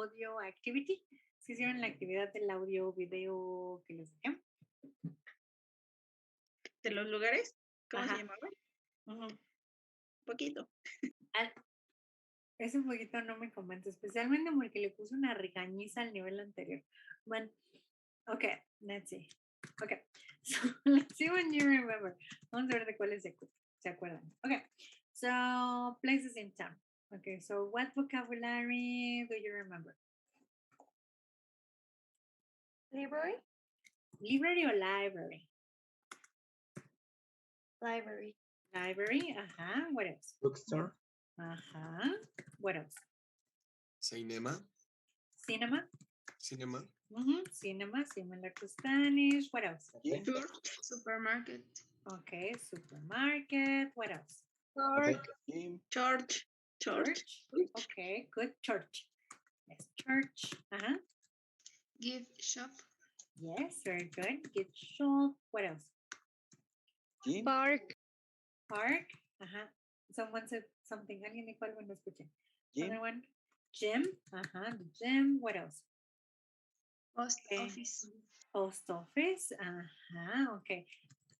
audio activity? ¿Sí hicieron la actividad del audio, video que les dejé? ¿De los lugares? ¿Cómo Ajá. se llamaba? Poquito. Ese poquito no me comenta, especialmente porque le puse una regañiza al nivel anterior. Bueno, okay, let's see. Okay, so let's see when you remember. Vamos a ver de cuáles se acuerdan. Okay, so places in town. Okay, so what vocabulary do you remember? Library? Library or library? Library. Library, what else? Bookstore. What else? Cinema. Cinema? Cinema. Cinema, similar to Spanish. What else? Church, supermarket. Okay, supermarket. What else? Church. Okay, good. Church. Yes, church. Gift shop. Yes, very good. Gift shop. What else? Park. Park. Someone said something. Alguien dijo algo, no escuché. Gym. Other one. Gym. The gym. What else? Post Okay. office. Post office. Okay.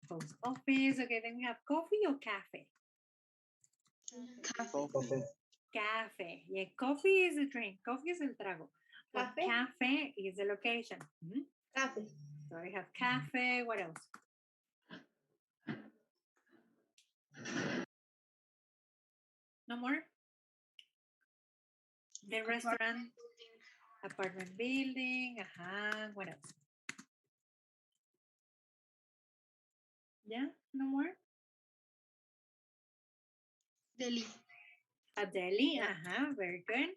Post office. Okay, then we have coffee or cafe? Cafe. Yeah, coffee is a drink. Coffee is el trago. But Cafe? cafe is the location. Cafe. So we have cafe. What else? No more? The restaurant. Apartment building. What else? Yeah, no more? Deli. A deli. Very good.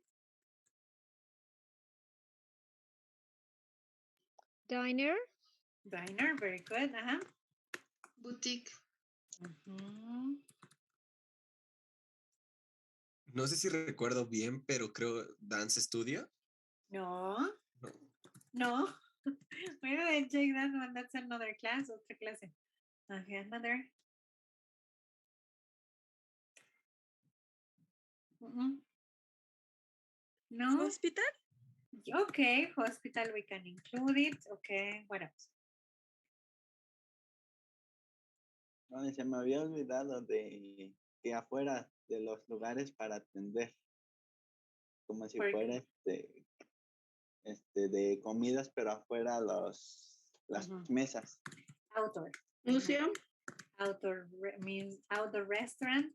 Diner. Diner. Very good. Boutique. No sé si recuerdo bien, pero creo Dance Studio. No. Why did I check that one? That's another class. Otra clase. Okay, another. No. Hospital. Okay, hospital, we can include it. Okay, what else? No, se me había olvidado de que afuera de los lugares para atender, como si fuera de comidas, pero afuera las mesas. Outdoor. Museum. Outdoor means outdoor restaurant.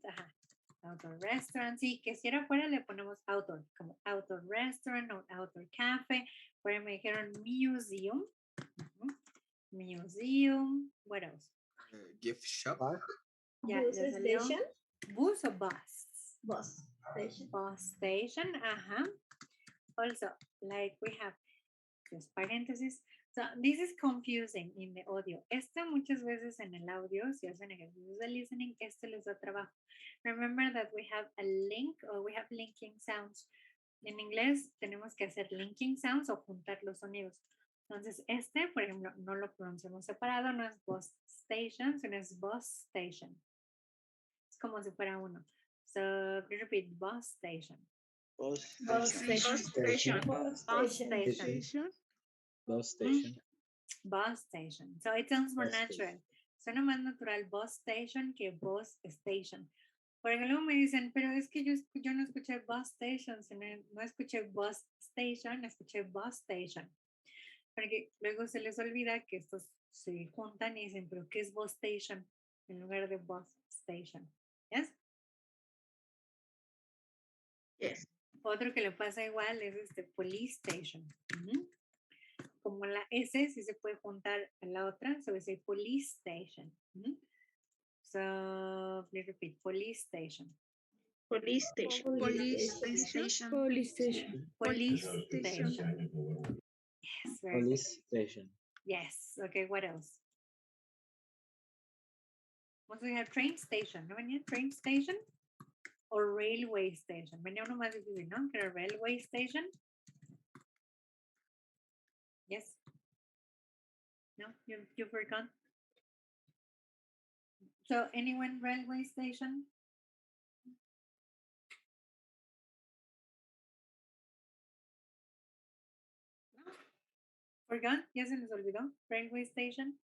Outdoor restaurant. Sí, que si era afuera le ponemos outdoor, como outdoor restaurant o outdoor cafe. Pero me dijeron museum. Museum. What else? Gift shop. Yeah, Bus station. Bus or bus? Bus station. Bus station. Also, like we have just paréntesis. So this is confusing in the audio. Muchas veces en el audio, si hacen ejercicios de listening, les da trabajo. Remember that we have a link or we have linking sounds. En inglés tenemos que hacer linking sounds o juntar los sonidos. Entonces, por ejemplo, no lo pronunciamos separado, no es bus station, sino es bus station. Es como si fuera uno. So, repeat, bus station. Bus station. Bus station. So it sounds more Bus natural. station. Suena más natural bus station que bus station. Porque luego me dicen, pero es que yo no escuché bus station, no escuché bus station, escuché bus station. Porque luego se les olvida que estos se juntan y dicen, pero ¿qué es bus station? En lugar de bus station. ¿Yes? Yes. Otro que le pasa igual es police station. Como la S sí se puede juntar a la otra, so we say police station. So please repeat, police station. Police station. Police station. Police station. Police station. Yes, very good. Police station. Yes, okay, what else? Also we have train station, ¿no venía train station? Or railway station. Venía uno más difícil, ¿no? Que era railway station. Yes. No, you forgot. So anyone railway station? Forgot? ¿Ya se les olvidó? Railway station.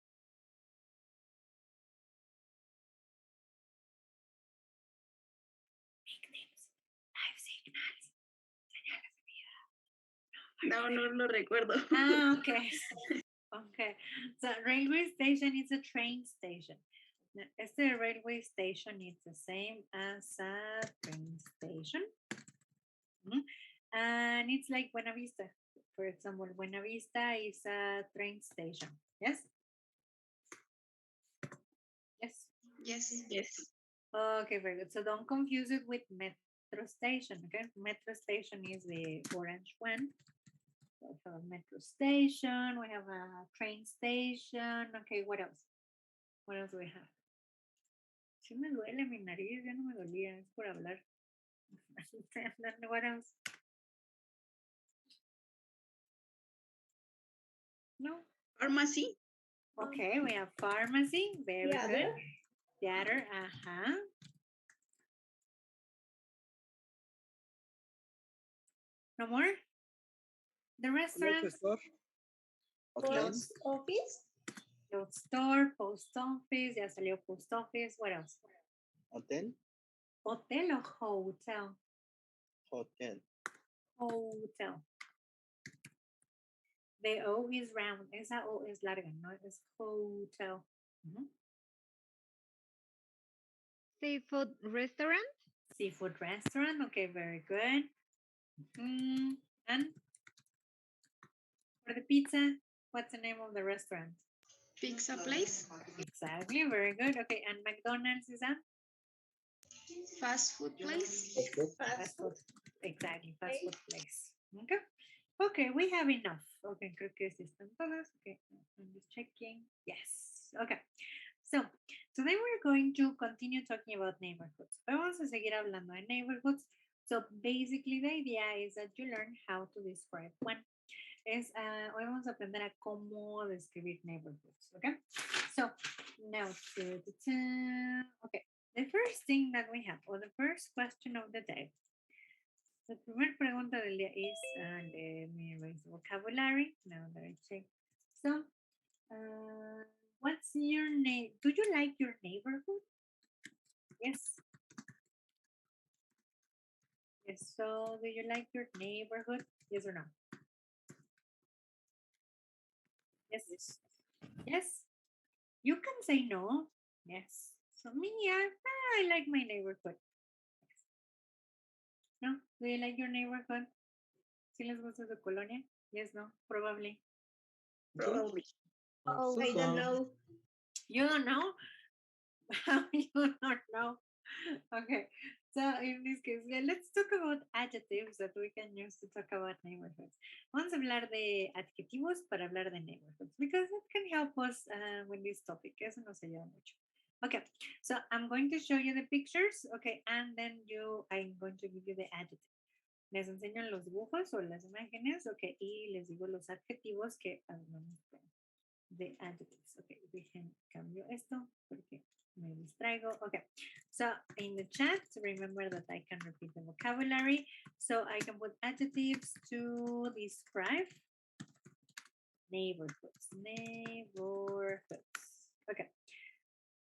Victims. Live signals. Señales de vida. No, no lo recuerdo. Ah, okay. Okay. So railway station is a train station. Now, este railway station is the same as a train station. Mhm. And it's like Buena Vista. For example, Buena Vista is a train station. Yes? Yes. Yes, yes. Okay, very good. So don't confuse it with metro station. Okay, metro station is the orange one. So we have a metro station. We have a train station. Okay, what else? What else do we have? Sí me duele mi nariz, ya no me dolía, es por hablar. What else? No. Pharmacy. Okay, we have pharmacy. Very Theater. good. Theater. Uh-huh. No more? The restaurant. Hotel. Post office. Store, post office. Ya salió post office. What else? Hotel. Hotel o hotel? Hotel. Hotel. The O is round. Esa O es larga, no es hotel. Ujú. Seafood restaurant. Seafood restaurant. Okay, very good. And for the pizza, what's the name of the restaurant? Pizza place. Exactly, very good. Okay, and McDonald's is that? Fast food place. Fast food. Exactly, fast food place. Okay. Okay, we have enough. Okay, creo que sí están todas. Okay, I'm just checking. Yes. Okay. So, today we're going to continue talking about neighborhoods. Hoy vamos a seguir hablando de neighborhoods. So, basically, the idea is that you learn how to describe one. Hoy vamos a aprender a cómo describir neighborhoods. Okay. So, now, okay. The first thing that we have, or the first question of the day, la primera pregunta del día is, let me erase the vocabulary, now that I check. So, what's your name? Do you like your neighborhood? Yes. Yes, so do you like your neighborhood? Yes or no? Yes. Yes. You can say no. Yes. So me, yeah, I like my neighborhood. No? Do you like your neighborhood? ¿Sí les gusta su colonia? Yes, no, probably. Probably. Oh, I don't know. You don't know? How you don't know? Okay, so in this case, let's talk about adjectives that we can use to talk about neighborhoods. Vamos a hablar de adjetivos para hablar de neighborhoods because it can help us with this topic. Eso nos ayuda mucho. Okay, so I'm going to show you the pictures, okay, and then I'm going to give you the adjective. Les enseño los dibujos o las imágenes, okay, y les digo los adjetivos que de adjectives. Okay, dejen cambio esto porque me distraigo. Okay, so in the chat, remember that I can repeat the vocabulary. So I can put adjectives to describe neighborhoods. Neighborhoods. Okay.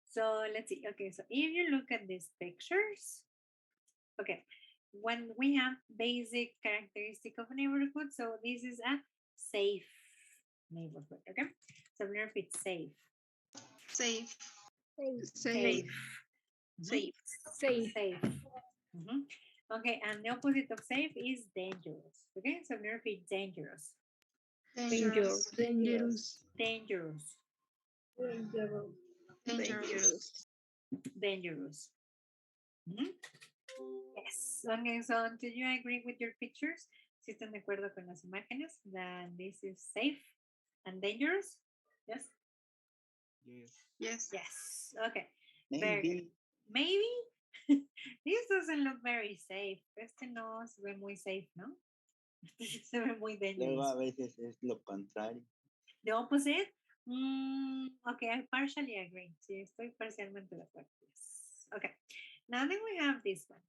So let's see. Okay, so if you look at these pictures, okay, when we have basic characteristic of neighborhood, so this is a safe neighborhood. Okay, so we repeat safe. Safe. Safe. Safe. Safe. Safe. Mhm. Okay, and the opposite of safe is dangerous. Okay, so we repeat dangerous. Dangerous. Dangerous. Dangerous. Dangerous. Dangerous. Dangerous. Mhm. Yes. Okay, so do you agree with your pictures? Si están de acuerdo con las imágenes, then this is safe and dangerous? Yes? Yes. Yes. Okay. Very good. Maybe. Maybe? This doesn't look very safe. Este no se ve muy safe, ¿no? Este se ve muy Luego a dangerous. veces es lo contrario. The opposite? Okay, I partially agree. Sí, estoy parcialmente de acuerdo. Yes. Okay. Now then we have this one.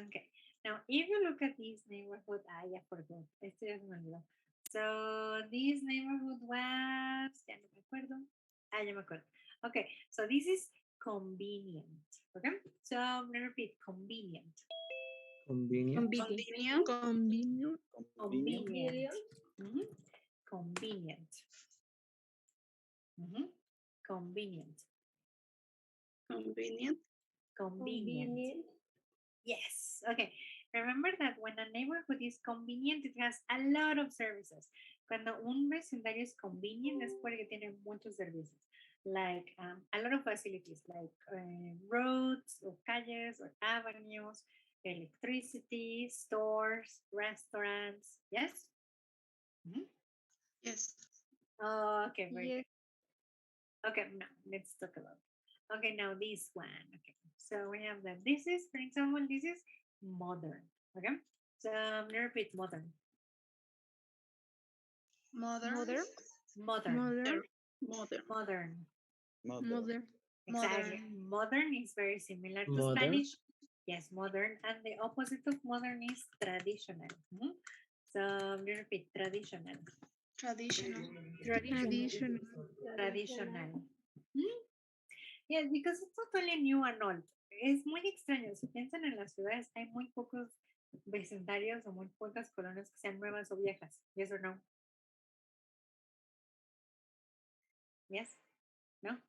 Okay. Now, if you look at this neighborhood, I forgot. Este ya se me olvidó. So this neighborhood was, ya no me acuerdo. Ya me acuerdo. Okay, so this is convenient. Okay, so I'm gonna repeat convenient. Convenient. Convenient. Convenient. Convenient. Mhm. Convenient. Mhm. Convenient. Convenient. Convenient. Yes. Okay. Remember that when a neighborhood is convenient, it has a lot of services. Cuando un vecindario es convenient es porque tiene muchos servicios. Like a lot of facilities, like roads or calles or avenues, electricity, stores, restaurants. Yes? Mhm. Yes. Okay, very Yes. good. Okay, now let's talk about. Okay, now this one. Okay, so we have that. This is, for example, this is modern. Okay, so I'm gonna repeat modern. Modern. Mother. Modern. Mother. Modern. Modern. Mother. Exactly. Modern is very similar to Modern. Spanish. Yes, modern. And the opposite of modern is traditional. Mhm. So I'm gonna repeat traditional. Traditional. Traditional. Traditional. Mhm. Yes, because it's totally new and old. Es muy extraño. Si piensan en las ciudades, hay muy pocos vecindarios o muy pocas colonias que sean nuevas o viejas. Yes or no? Yes? No?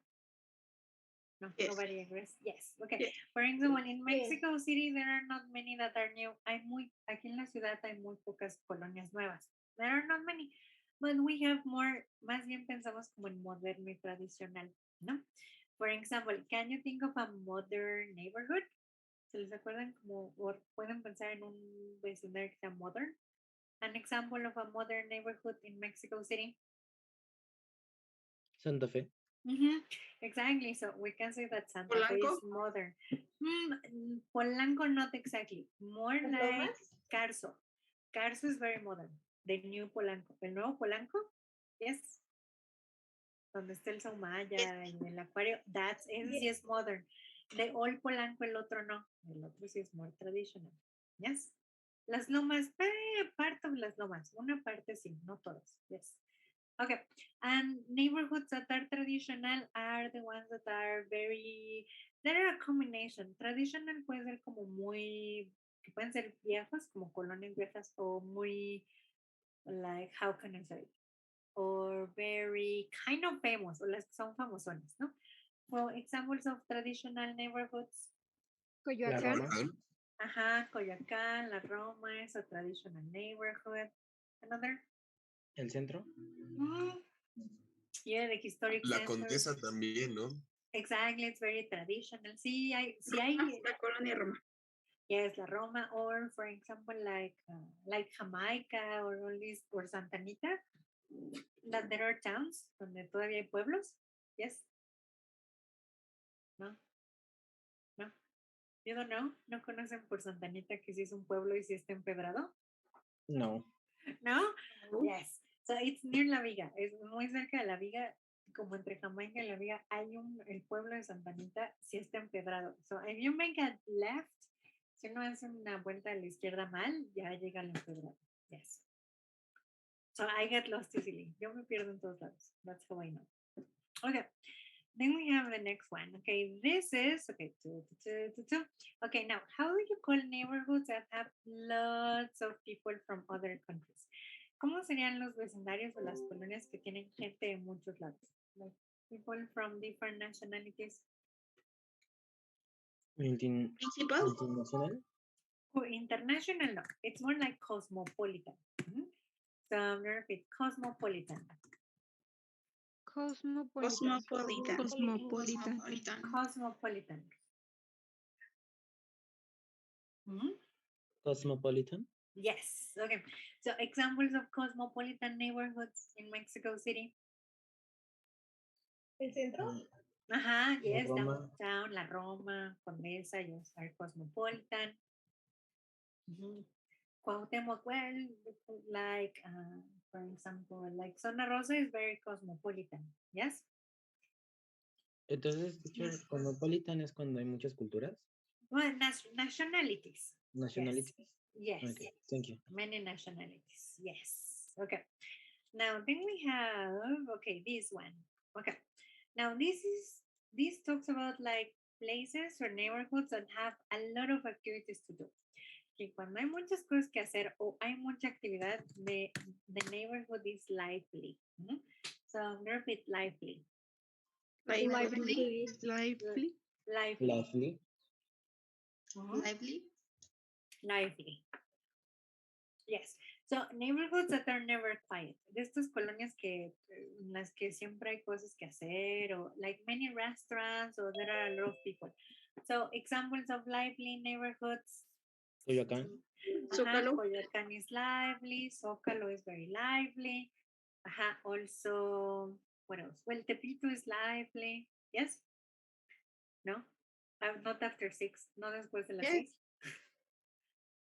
No, Yes. nobody agrees. Yes. Okay. Yes. For example, in Mexico City, there are not many that are new. Aquí en la ciudad hay muy pocas colonias nuevas. There are not many. But we have more, más bien pensamos como en moderno y tradicional, ¿no? For example, can you think of a modern neighborhood? ¿Se les acuerdan como, o pueden pensar en un vecindario que sea modern? An example of a modern neighborhood in Mexico City. Santa Fe. Exactly. So we can say that Santa Fe is modern. Polanco, not exactly. More like Carso. Carso is very modern. The new Polanco. El nuevo Polanco, yes. Donde está el Saumaya y el acuario. Ese sí es modern. The old Polanco, el otro no. El otro sí es more traditional. Yes. Las lomas, part of las lomas. Una parte sí, no todas. Yes. Okay, and neighborhoods that are traditional are the ones that are they're a combination. Traditional puede ser como muy, que pueden ser viejas, como colonias viejas, o muy, like, how can I say it? Or very kind of famous, o las que son famosones, ¿no? For examples of traditional neighborhoods. La Coyoacán. Roma. Ajá, Coyoacán, La Roma is a traditional neighborhood. Another. El centro. Yeah, the historic La center. Condesa también, ¿no? Exactly, it's very traditional. Sí, hay. La colonia Roma. Yes, La Roma, or for example, like Jamaica or all these, or Santa Anita, that there are towns donde todavía hay pueblos. Yes. No. No. You don't know. No conocen por Santa Anita que si es un pueblo y si está empedrado. No. No. Yes. So it's near La Viga. Es muy cerca de La Viga. Como entre Jamaica y La Viga hay el pueblo de Santa Anita, sí está empedrado. So if you make a left, si uno hace una vuelta a la izquierda mal, ya llega al empedrado. Yes. So I get lost easily. Yo me pierdo en todos lados. That's how I know. Okay. Then we have the next one. Okay, this is, okay, two. Okay, now, how do you call neighborhoods that have lots of people from other countries? ¿Cómo serían los vecindarios o las colonias que tienen gente de muchos lados? Like people from different nationalities. Principal. Internacional. International, no. It's more like cosmopolitan. So I'm going to repeat cosmopolitan. Cosmopolitan. Cosmopolitan. Cosmopolitan. Yes. Okay. So examples of cosmopolitan neighborhoods in Mexico City. El centro. Ajá, yes, Roma. downtown, La Roma, Condesa, yes, are cosmopolitan. Cuauhtémoc, well, like, for example, like Zona Rosa is very cosmopolitan, yes? Entonces, teacher, cosmopolitan es cuando hay muchas culturas. Well, nationalities. Nationalities. Yes. Okay, thank you. Many nationalities, yes. Okay. Now then we have, okay, this one. Okay. Now this talks about like places or neighborhoods that have a lot of activities to do. Que cuando hay muchas cosas que hacer o hay mucha actividad, the neighborhood is lively. So I'm gonna repeat lively. Lively. Lively. Lively. Lovely. Lively. Lively. Yes. So neighborhoods that are never quiet. De estas colonias que en las que siempre hay cosas que hacer o like many restaurants or there are a lot of people. So examples of lively neighborhoods. Coyoacán. Zócalo. Coyoacán is lively. Zócalo is very lively. Also, what else? Well, Tepito is lively. Yes? No? Not after 6. No después de las Yes. 6.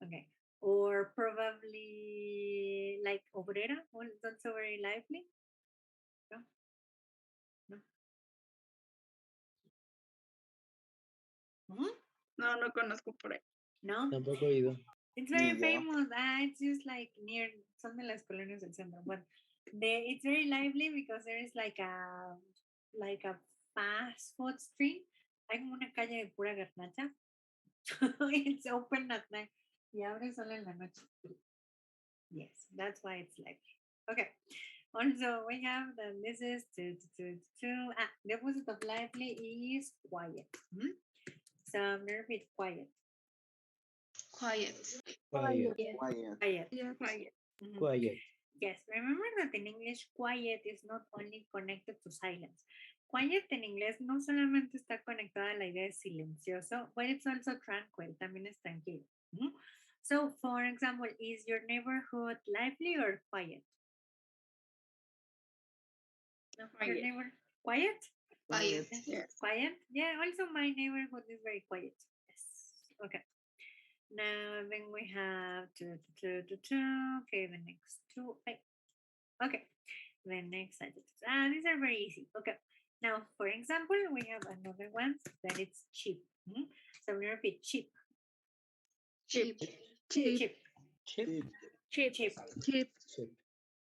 Okay. Or probably like Obrera. Well, it's also very lively. No? No. No, no conozco por ahí. No? Tampoco he ido. It's very Ni yo. famous. It's just like near, son de las colonias del centro. But it's very lively because there is like a fast food street. Hay como una calle de pura garnacha. It's open at night. Y abre solo en la noche. Yes, that's why it's lively. Okay. Also, we have that this is the opposite of lively is quiet. So I'm gonna repeat quiet. Quiet. Quiet. Quiet. Quiet. Yeah. Quiet. Mhm. Quiet. Yes, remember that in English, quiet is not only connected to silence. Quiet en inglés no solamente está conectada a la idea de silencioso, but it's also tranquil, también es tranquilo. So, for example, is your neighborhood lively or quiet? No, your Quiet. neighbor quiet? Quiet. Yes. Yes. Quiet? Yeah, also my neighborhood is very quiet. Yes. Okay. Now then we have okay, the next two. Okay, the next sentence. These are very easy. Okay. Now, for example, we have another one that it's cheap. So we repeat cheap. Cheap. Cheap. Cheap. Cheap. Cheap. Cheap. Cheap.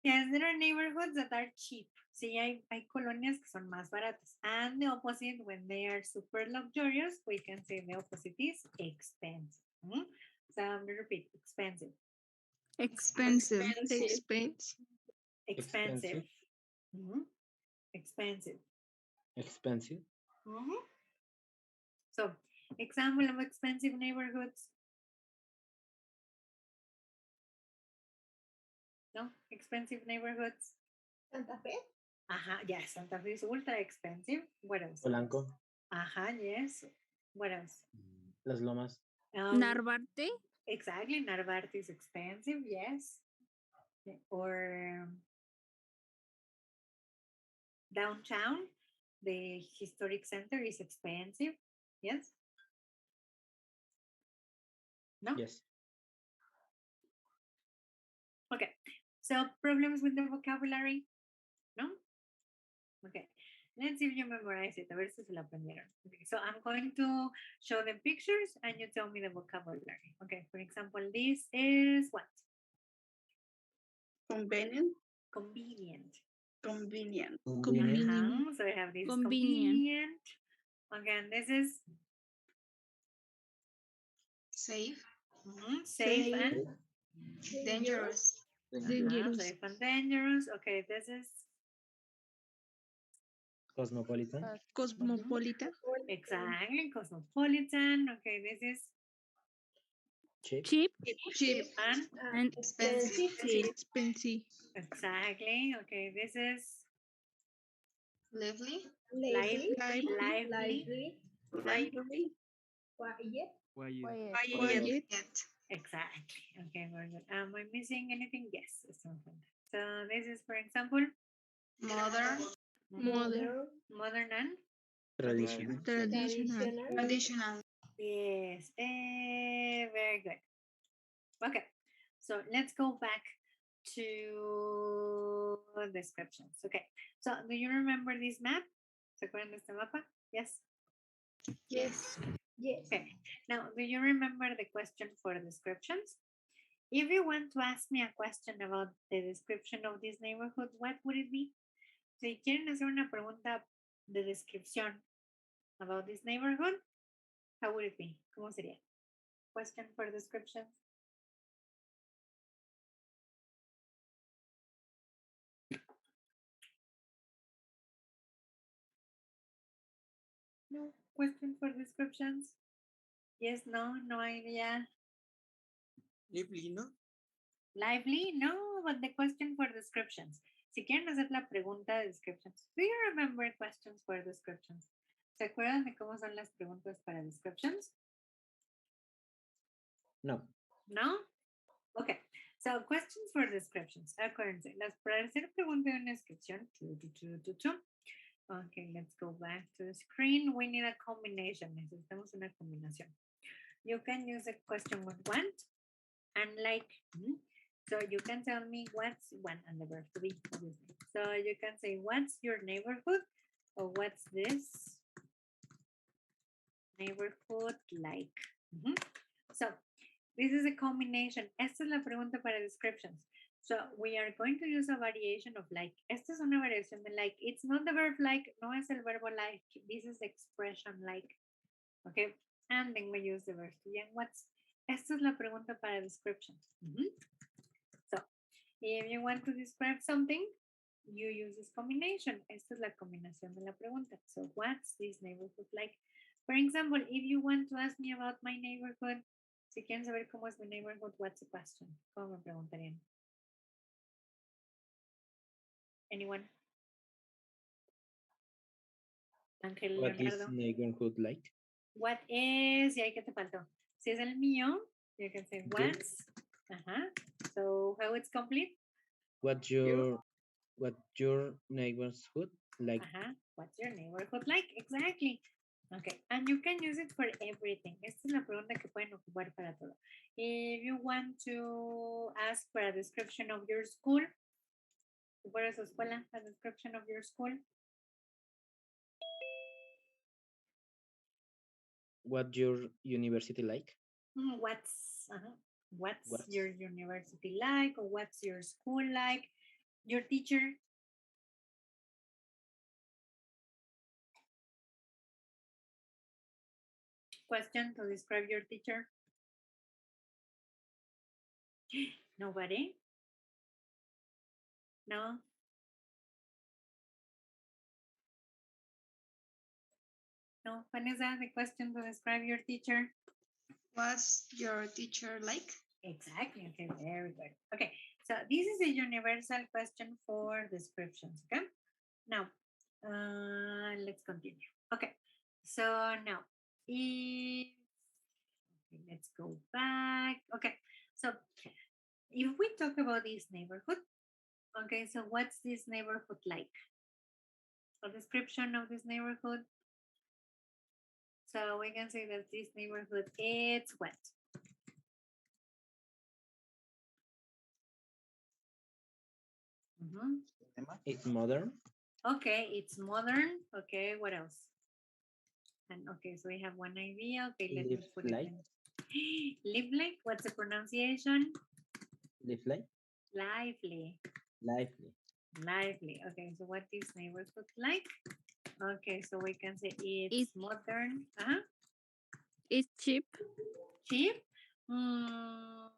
Yes, there are neighborhoods that are cheap. Sí, hay colonias que son más baratas. And the opposite, when they are super luxurious, we can say the opposite is expensive. So I'm going to repeat, expensive. Expensive. Expensive. Expense. Expensive. Expensive. Expensive. So, example of expensive neighborhoods. No, expensive neighborhoods. Santa Fe. Yes, Santa Fe is ultra expensive. What else? Polanco. Yes. What else? Las Lomas. Narvarte. Exactly, Narvarte is expensive, yes. Or downtown, the historic center is expensive, yes? No? Yes. Okay, so problems with the vocabulary? No? Okay, let's see if you memorize it. A ver si se lo aprendieron. Okay, so I'm going to show the pictures and you tell me the vocabulary. Okay, for example, this is what? Convenient. Convenient. Convenient. Convenient. So I have this Convenient. convenient. Okay, and this is Safe. safe and Dangerous. Dangerous. safe and dangerous. Okay, this is Cosmopolitan. Cosmopolitan. exactly cosmopolitan. Okay, this is Cheap. Cheap. Cheap. and Expensive. Expensive. exactly. Okay, this is Lively. Lively. lively. Lively. Lively. Quiet. Quiet. Exactly. Okay, very good. Am I missing anything? Yes. So this is, for example, Modern. modern and Traditional. Traditional. Traditional. yes. Very good. Okay, so let's go back to descriptions. Okay, so do you remember this map? ¿Se acuerdan de este mapa? Yes. Yes. Yes. Okay. Now, do you remember the question for descriptions? If you want to ask me a question about the description of this neighborhood, what would it be? Si quieren hacer una pregunta de descripción about this neighborhood, how would it be? ¿Cómo sería? Question for descriptions. No question for descriptions. Yes, no, no idea. Lively, ¿no? Lively, no, but the question for descriptions. Si quieren hacer la pregunta de descriptions. Do you remember questions for descriptions? ¿Se acuerdan de cómo son las preguntas para descriptions? No. No? Okay. So questions for descriptions. Acuérdense, para hacer pregunta de una descripción. Okay, let's go back to the screen. We need a combination. Necesitamos una combinación. You can use a question with want and like. So you can tell me what's one and the verb to be, obviously. So you can say, what's your neighborhood? Or what's this neighborhood like? So this is a combination. Esta es la pregunta para descriptions. So we are going to use a variation of like. Esta es una variación de like. It's not the verb like. No es el verbo like. This is the expression like. Okay. And then we use the verb to be and what's. Esta es la pregunta para descriptions. So if you want to describe something, you use this combination. Esta es la combinación de la pregunta. So what's this neighborhood like? For example, if you want to ask me about my neighborhood, si quieren saber cómo es mi neighborhood, what's the question? ¿Cómo me preguntarían? Anyone? Ángel What is Leonardo. neighborhood like? What is, y ahí que te faltó. Si es el mío, you can say what's. So how it's complete? What your neighborhood like? What's your neighborhood like? Exactly. Okay, and you can use it for everything. Esta es la pregunta que pueden ocupar para todo. If you want to ask for a description of your school, ¿cuál es su escuela? A description of your school. What your university like? What's your university like, or what's your school like? Your teacher. Question to describe your teacher. Nobody? No? No, Vanessa, the question to describe your teacher. What's your teacher like? Exactly. Okay, very good. Okay, so this is a universal question for descriptions. Okay, now let's continue. Okay, so now let's go back. Okay, so if we talk about this neighborhood, okay, so what's this neighborhood like? A description of this neighborhood. So we can say that this neighborhood is what? It's modern. Okay, it's modern. Okay, what else? And okay, so we have one idea. Okay, let's Live put it like. in. Live like, what's the pronunciation? Live like. Lively. Lively. Lively. Okay, so what this neighborhood like? Okay, so we can say it's modern. It's cheap. Cheap? I'm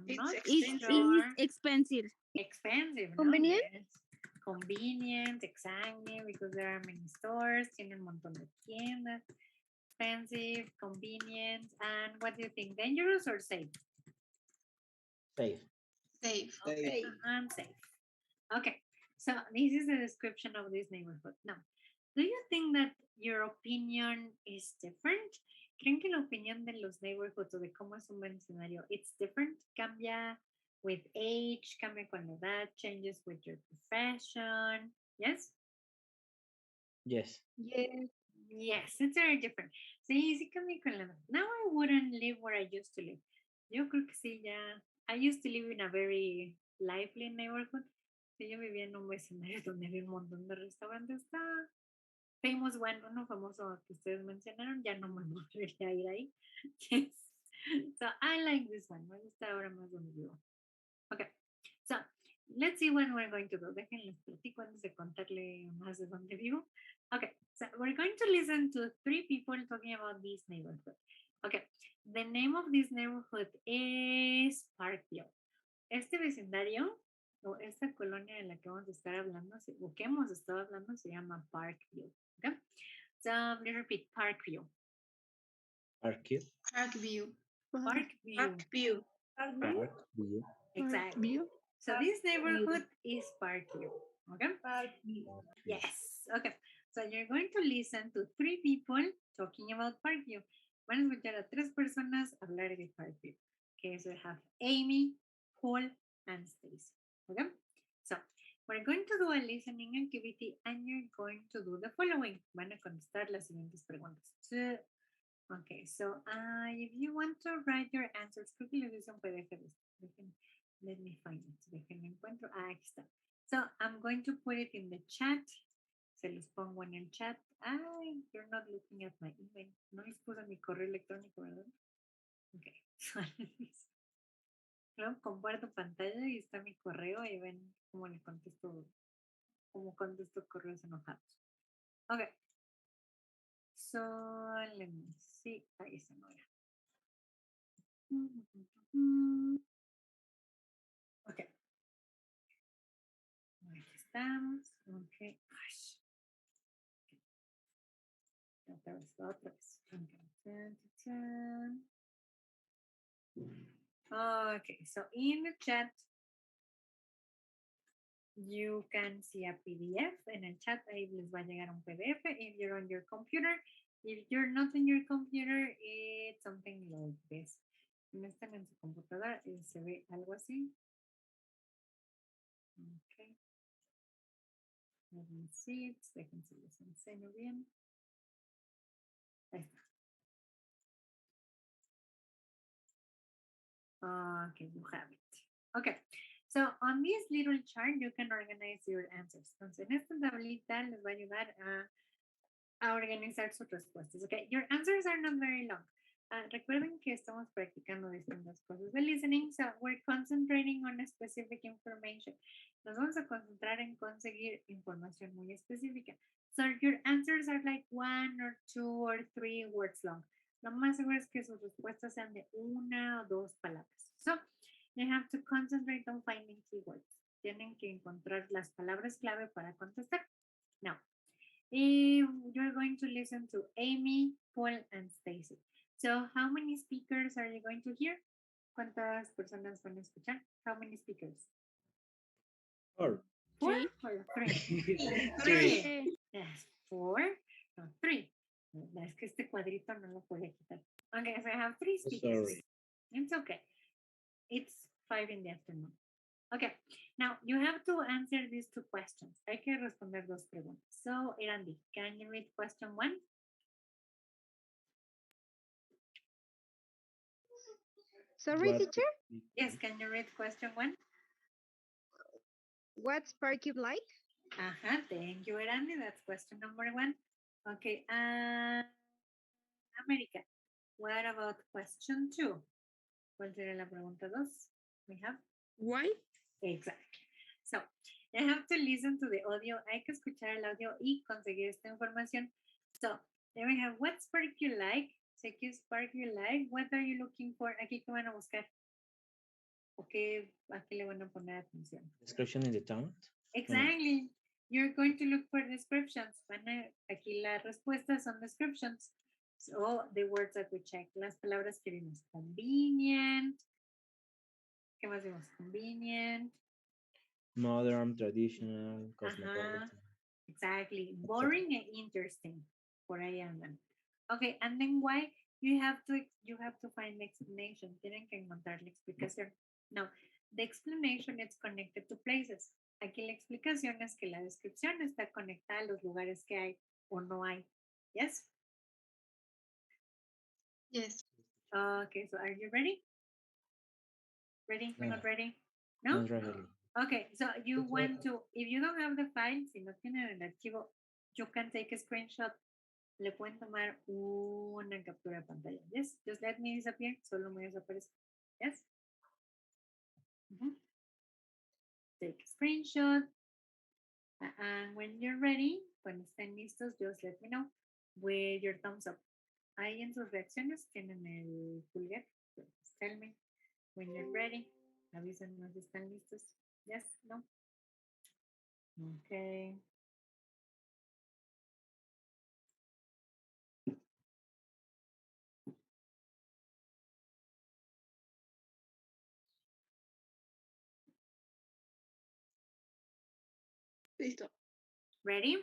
not sure. It's expensive. Expensive, no? Convenient? Yes. Convenient, exactly, because there are many stores, tienen un montón de tiendas. Expensive, convenient, and what do you think? Dangerous or safe? Safe. Safe. Okay, and safe. Okay, so this is the description of this neighborhood. Now, do you think that your opinion is different? ¿Creen que la opinión de los neighborhoods o de cómo es un buen escenario, it's different? ¿Cambia with age? ¿Cambia con la edad? ¿Changes with your profession? Yes? Yes. Yes. Yes, it's very different. Sí, sí cambia con la edad. Now I wouldn't live where I used to live. Yo creo que sí, ya. I used to live in a very lively neighborhood. Sí, yo vivía en un vecindario donde había un montón de restaurantes. Está famous one, uno famoso que ustedes mencionaron, ya no me volvería a ir ahí. Yes. So I like this one. Me gusta ahora más donde vivo. Okay. So let's see what we're going to do. Déjenles platico antes de contarle más de dónde vivo. Okay. So we're going to listen to 3 people talking about this neighborhood. Okay. The name of this neighborhood is Parkview. Este vecindario o esta colonia de la que vamos a estar hablando, o que hemos estado hablando, se llama Parkview. Okay. So let's repeat Parkview. Parkview. Parkview. Parkview. Parkview. Parkview. Exactly. View. So this neighborhood is Parkview. Okay. Parkview. Yes. Okay. So you're going to listen to 3 people talking about Parkview. Van a escuchar a 3 personas hablar de Parkview. Okay. So we have Amy, Paul, and Stacy. Okay. So we're going to do a listening activity and you're going to do the following. Van a contestar las siguientes preguntas. So, okay. So if you want to write your answers, creo que les hice un PDF de esto. Let me find it. Déjenme encuentro. Aquí está. So I'm going to put it in the chat. Se los pongo en el chat. Ay, you're not looking at my email. No les puse mi correo electrónico, ¿verdad? Ok. Luego comparto pantalla y está mi correo y ven cómo le contesto, cómo contesto correos enojados. Ok. So, let me see. Ahí se me va. Ok. Aquí estamos. Ok. Gosh. Otra vez, otra vez. Okay, so in the chat, you can see a PDF. En el chat ahí les va a llegar un PDF if you're on your computer. If you're not on your computer, it's something like this. No están en su computadora y se ve algo así. Okay. Let me see it. Déjenme si les enseño bien. Ahí está. Okay, you have it. Okay, so on this little chart, you can organize your answers. Entonces, en esta tablita les va a ayudar a organizar sus respuestas. Okay, your answers are not very long. Recuerden que estamos practicando distintas cosas de listening, so we're concentrating on a specific information. Nos vamos a concentrar en conseguir información muy específica. So your answers are like 1 or 2 or 3 words long. Lo más seguro es que sus respuestas sean de 1 o 2 palabras. So, you have to concentrate on finding keywords. Tienen que encontrar las palabras clave para contestar. Now, you're going to listen to Amy, Paul, and Stacy. So, how many speakers are you going to hear? ¿Cuántas personas van a escuchar? How many speakers? 4. 4 Three. or 3? 3. Yes, 4 or 3. Es que este cuadrito no lo podía quitar. Okay, so I have 3 speakers. Sorry. It's okay. It's 5 in the afternoon. Okay, now you have to answer these 2 questions. Hay que responder 2 preguntas. So, Irandi, can you read question 1? Sorry, What- teacher, Yes, can you read question 1? what's Parkview like? Thank you, Irandi. That's question number 1. Okay, America, what about question 2? ¿Cuál sería la pregunta 2? We have Why? Exactly. So, you have to listen to the audio. Hay que escuchar el audio y conseguir esta información. So, there we have what spark you like. Sé que spark you like. What are you looking for? Aquí que van a buscar. ¿O qué, a qué le van a poner atención? Description in the town. Exactly. You're going to look for descriptions. Aquí las respuestas son descriptions. So, the words that we check. Las palabras que vimos. Convenient. ¿Qué más vimos? Convenient. Modern, traditional, cosmopolitan. Exactly. Boring and interesting. Por ahí andan. Okay, and then why you have to find the explanation. Tienen que encontrar la explicación. Now, the explanation is connected to places. Aquí la explicación es que la descripción está conectada a los lugares que hay o no hay. Yes? Yes. Okay, so are you ready? Ready? No. Not ready? No? Not really. Okay, so you It's want to, if you don't have the file, si no tienen el archivo, you can take a screenshot le pueden tomar una captura de pantalla. Yes, just let me disappear. Solo me desaparece. Yes. Take a screenshot. And when you're ready, cuando estén listos, just let me know with your thumbs up. Ahí en sus reacciones tienen el pulgar. Just tell me when you're ready. Avísenme si están listos. Yes, no. Okay. Listo. Ready?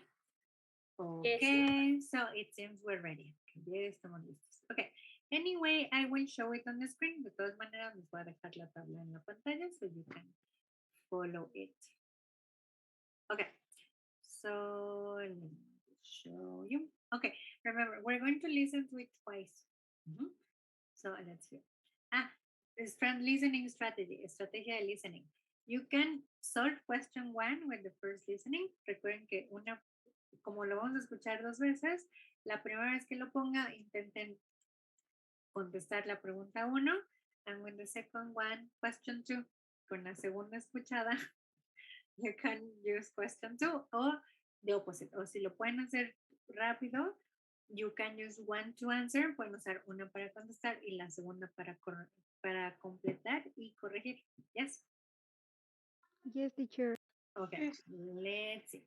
Okay, so it seems we're ready. Okay, ya estamos listos. Okay, anyway, I will show it on the screen. De todas maneras, les voy a dejar la tabla en la pantalla so you can follow it. Okay, so let me show you. Okay, remember, we're going to listen to it twice. So let's see. Listening strategy, estrategia de listening. You can solve question 1 with the first listening. Recuerden que como lo vamos a escuchar 2 veces, la primera vez que lo ponga, intenten contestar la pregunta 1, and with the second one, question 2, con la segunda escuchada, you can use question 2 o the opposite. O si lo pueden hacer rápido, you can use 1 to answer, pueden usar una para contestar y la segunda para completar y corregir. Yes? Yes, teacher. Okay, let's see.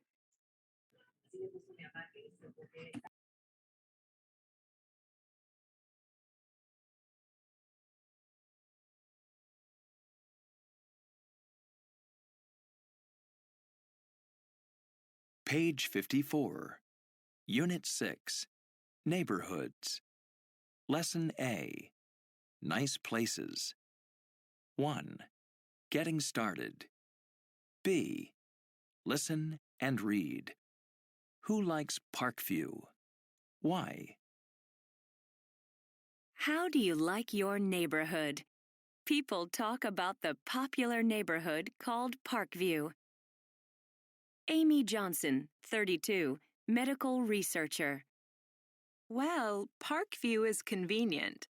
Page 54, Unit 6, Neighborhoods. Lesson A, Nice Places. 1. Getting started. B. Listen and read. Who likes Parkview? Why? How do you like your neighborhood? People talk about the popular neighborhood called Parkview. Amy Johnson, 32, medical researcher. Well, Parkview is convenient.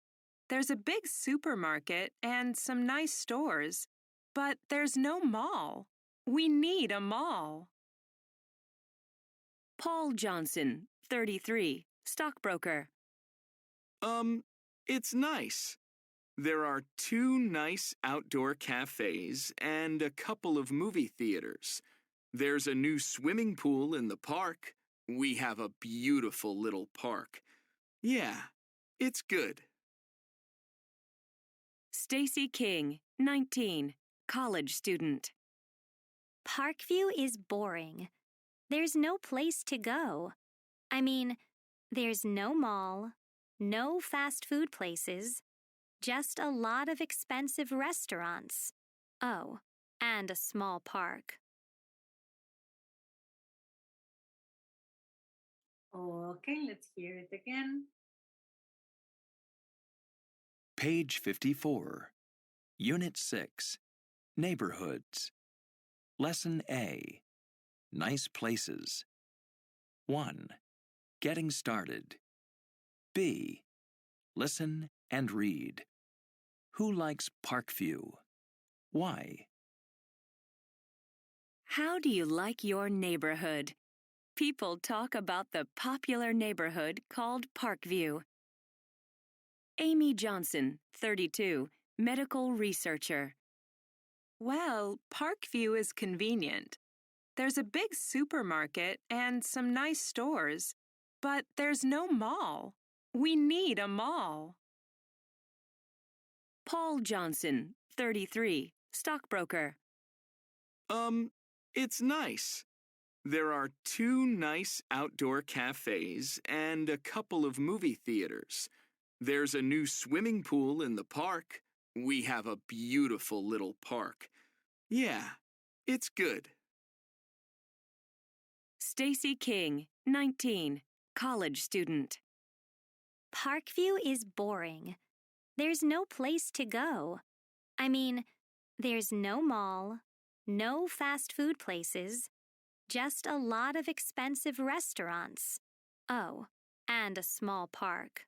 There's a big supermarket and some nice stores, but there's no mall. We need a mall. Paul Johnson, 33, stockbroker. It's nice. There are 2 nice outdoor cafes and a couple of movie theaters. There's a new swimming pool in the park. We have a beautiful little park. Yeah, it's good. Stacy King, 19, college student. Parkview is boring. There's no place to go. I mean, there's no mall, no fast food places, just a lot of expensive restaurants. Oh, and a small park. Okay, let's hear it again. Page 54, Unit 6, Neighborhoods. Lesson A, Nice Places. 1. Getting started. B. Listen and read. Who likes Parkview? Why? How do you like your neighborhood? People talk about the popular neighborhood called Parkview. Amy Johnson, 32, medical researcher. Well, Parkview is convenient. There's a big supermarket and some nice stores, but there's no mall. We need a mall. Paul Johnson, 33, stockbroker. It's nice. There are 2 nice outdoor cafes and a couple of movie theaters. There's a new swimming pool in the park. We have a beautiful little park. Yeah, it's good. Stacy King, 19, college student. Parkview is boring. There's no place to go. I mean, there's no mall, no fast food places, just a lot of expensive restaurants. Oh, and a small park.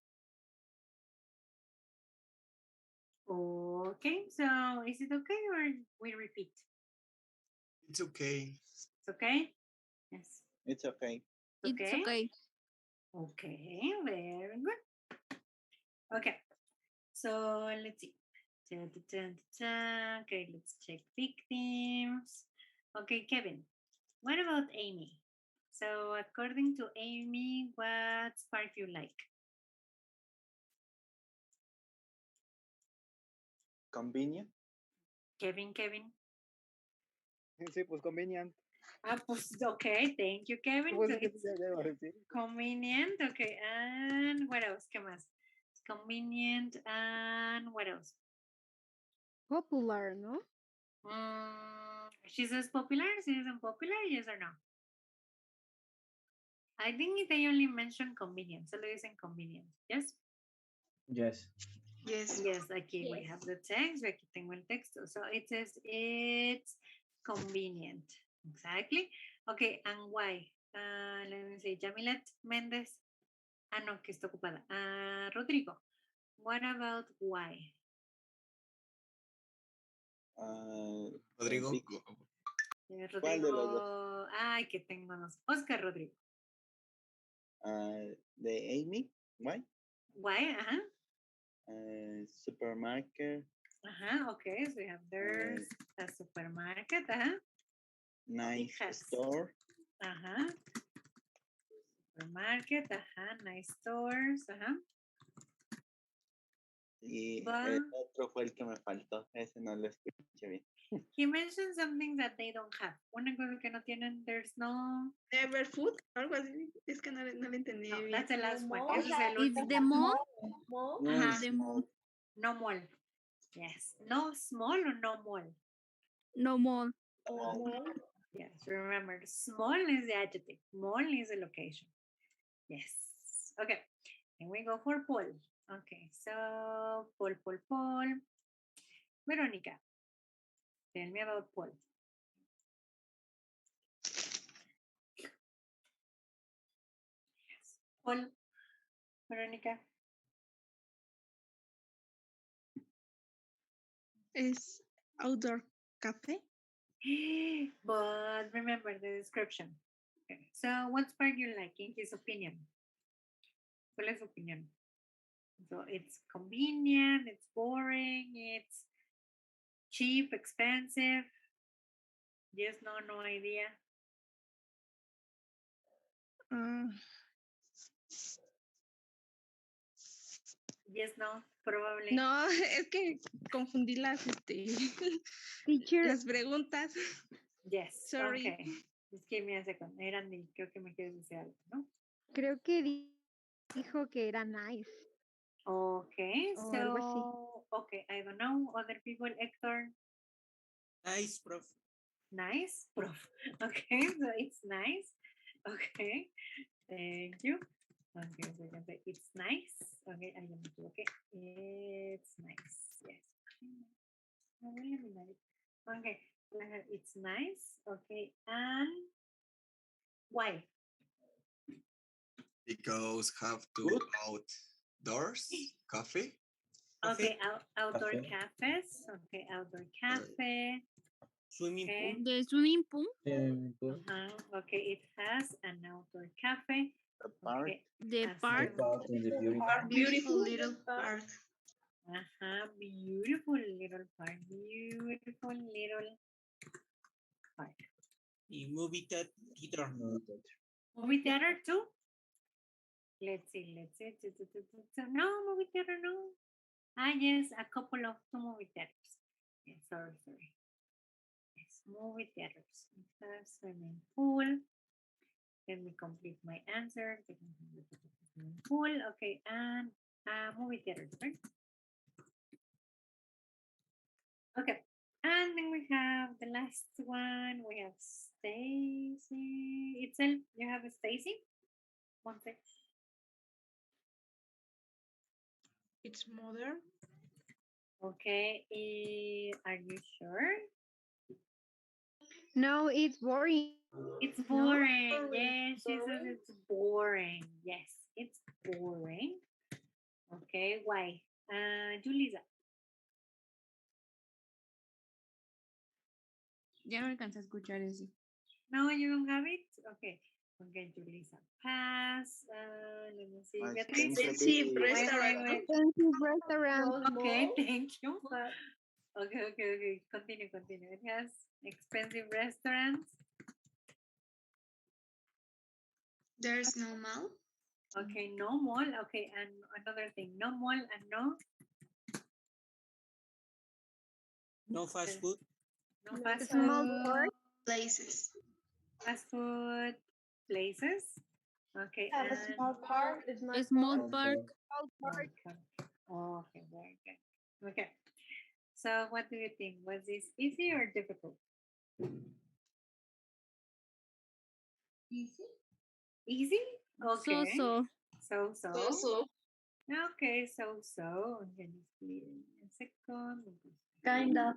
Okay, so is it okay or we repeat? It's okay. It's okay? Yes. It's okay. It's okay. Okay, very good. Okay, so let's see. Dun, dun, dun, dun. Okay, let's check victims. Okay, Kevin, what about Amy? So according to Amy, what spark you like? Convenient. Kevin. Sí, pues convenient. Ah, pues okay, thank you, Kevin. Pues, So ¿qué it's te debo decir? convenient, okay, and what else? ¿Qué más? It's convenient, and what else? Popular, ¿no? She says popular, citizen popular, yes or no? I think they only mention convenient, solo dicen convenient, yes? Yes. Yes. Yes, aquí we Yes. have the text, aquí tengo el texto. So it says it's convenient. Exactly. Okay, and why? Let me see, Jamilet Mendez. Ah, no, que está ocupada. Rodrigo, what about why? Rodrigo. Rodrigo. ¿Cuál de los dos? Ay, que tengo dos. Oscar Rodrigo. De Amy. Why? Why? Ajá. Supermarket. Ajá, okay. So we have there's a supermarket. Ajá. Nice has. store. Ajá. Supermarket. Ajá. Nice stores. Ajá. Y But el otro fue el que me faltó. Ese no lo escuché bien. he mentioned something that they don't have. Una cosa que no tienen, there's no. Never food, algo así. Es que no le entendí No, bien. that's the last one. mall. Ese es el It's último. the mall. Mall. No Ajá. es The mall. No mall. Yes. No small or no mall? No mall. Mall. Yes. Remember, small is the adjective. Mall is the location. Yes. Okay. And we go for Paul. Okay. So, Paul. Verónica, tell me about Paul. Yes. Paul, Verónica. Es outdoor cafe. But remember the description. Okay. So, what spark you like in his opinion? ¿Cuál es su opinión? So, it's convenient, it's boring, it's cheap, expensive. Yes, no idea. Yes, no, probably. No, es que confundí Teacher, las preguntas. Yes. Sorry. Okay. Just give me a second. Erandi, creo que me quieres decir algo, ¿no? creo que dijo que era nice. Okay, O algo así. so, okay, I don't know. Other people, Hector, Nice, prof. nice, prof. Okay, so it's nice. Okay, thank you. Okay, so you can say it's nice. Okay, I am okay. It's nice. Yes. No, wait a minute. Okay, it's nice. Okay, and why? Because have to Good. outdoors coffee. Okay, outdoor Cafe. cafes. Okay, outdoor cafe. Swimming Okay. pool. The swimming pool. Swimming pool. Okay, it has an outdoor cafe. The park. Okay. The has park. a- Park and the beauty. Beautiful little park. Beautiful little park. Beautiful little park. Y movie theater. Movie theater too? Let's see. No, movie theater, no. Yes, a couple of two movie theaters. Yes, sorry. Yes, movie theaters. It has swimming pool. Let me complete my answer. Swimming pool. Okay, and movie theaters, right? Okay, and then we have the last one. We have Stacy itself. You have a Stacy? One sec. It's modern. Okay, are you sure? No, it's boring. It's boring. Yes, she says it's boring. Yes, it's boring. Okay, why? Julissa. Ya no alcancé a escuchar ese. No, you don't have it? Okay. Okay, Julissa. Pass. Let me see. Beatriz? Expensive Wait, restaurant. wait. Expensive restaurant. Okay, thank you. Okay. Continue. It has expensive restaurants. There's no mall. Okay, no mall. Okay, and another thing. No mall and no No fast food. no fast Small food park. Places. fast food places. Okay, Have a and small park. It's A not small park. park. okay. Okay, very good. Okay. So what do you think? Was this easy or difficult? Easy. Easy? Okay. So. So. Okay, so. I'm gonna see in a second. Kind of.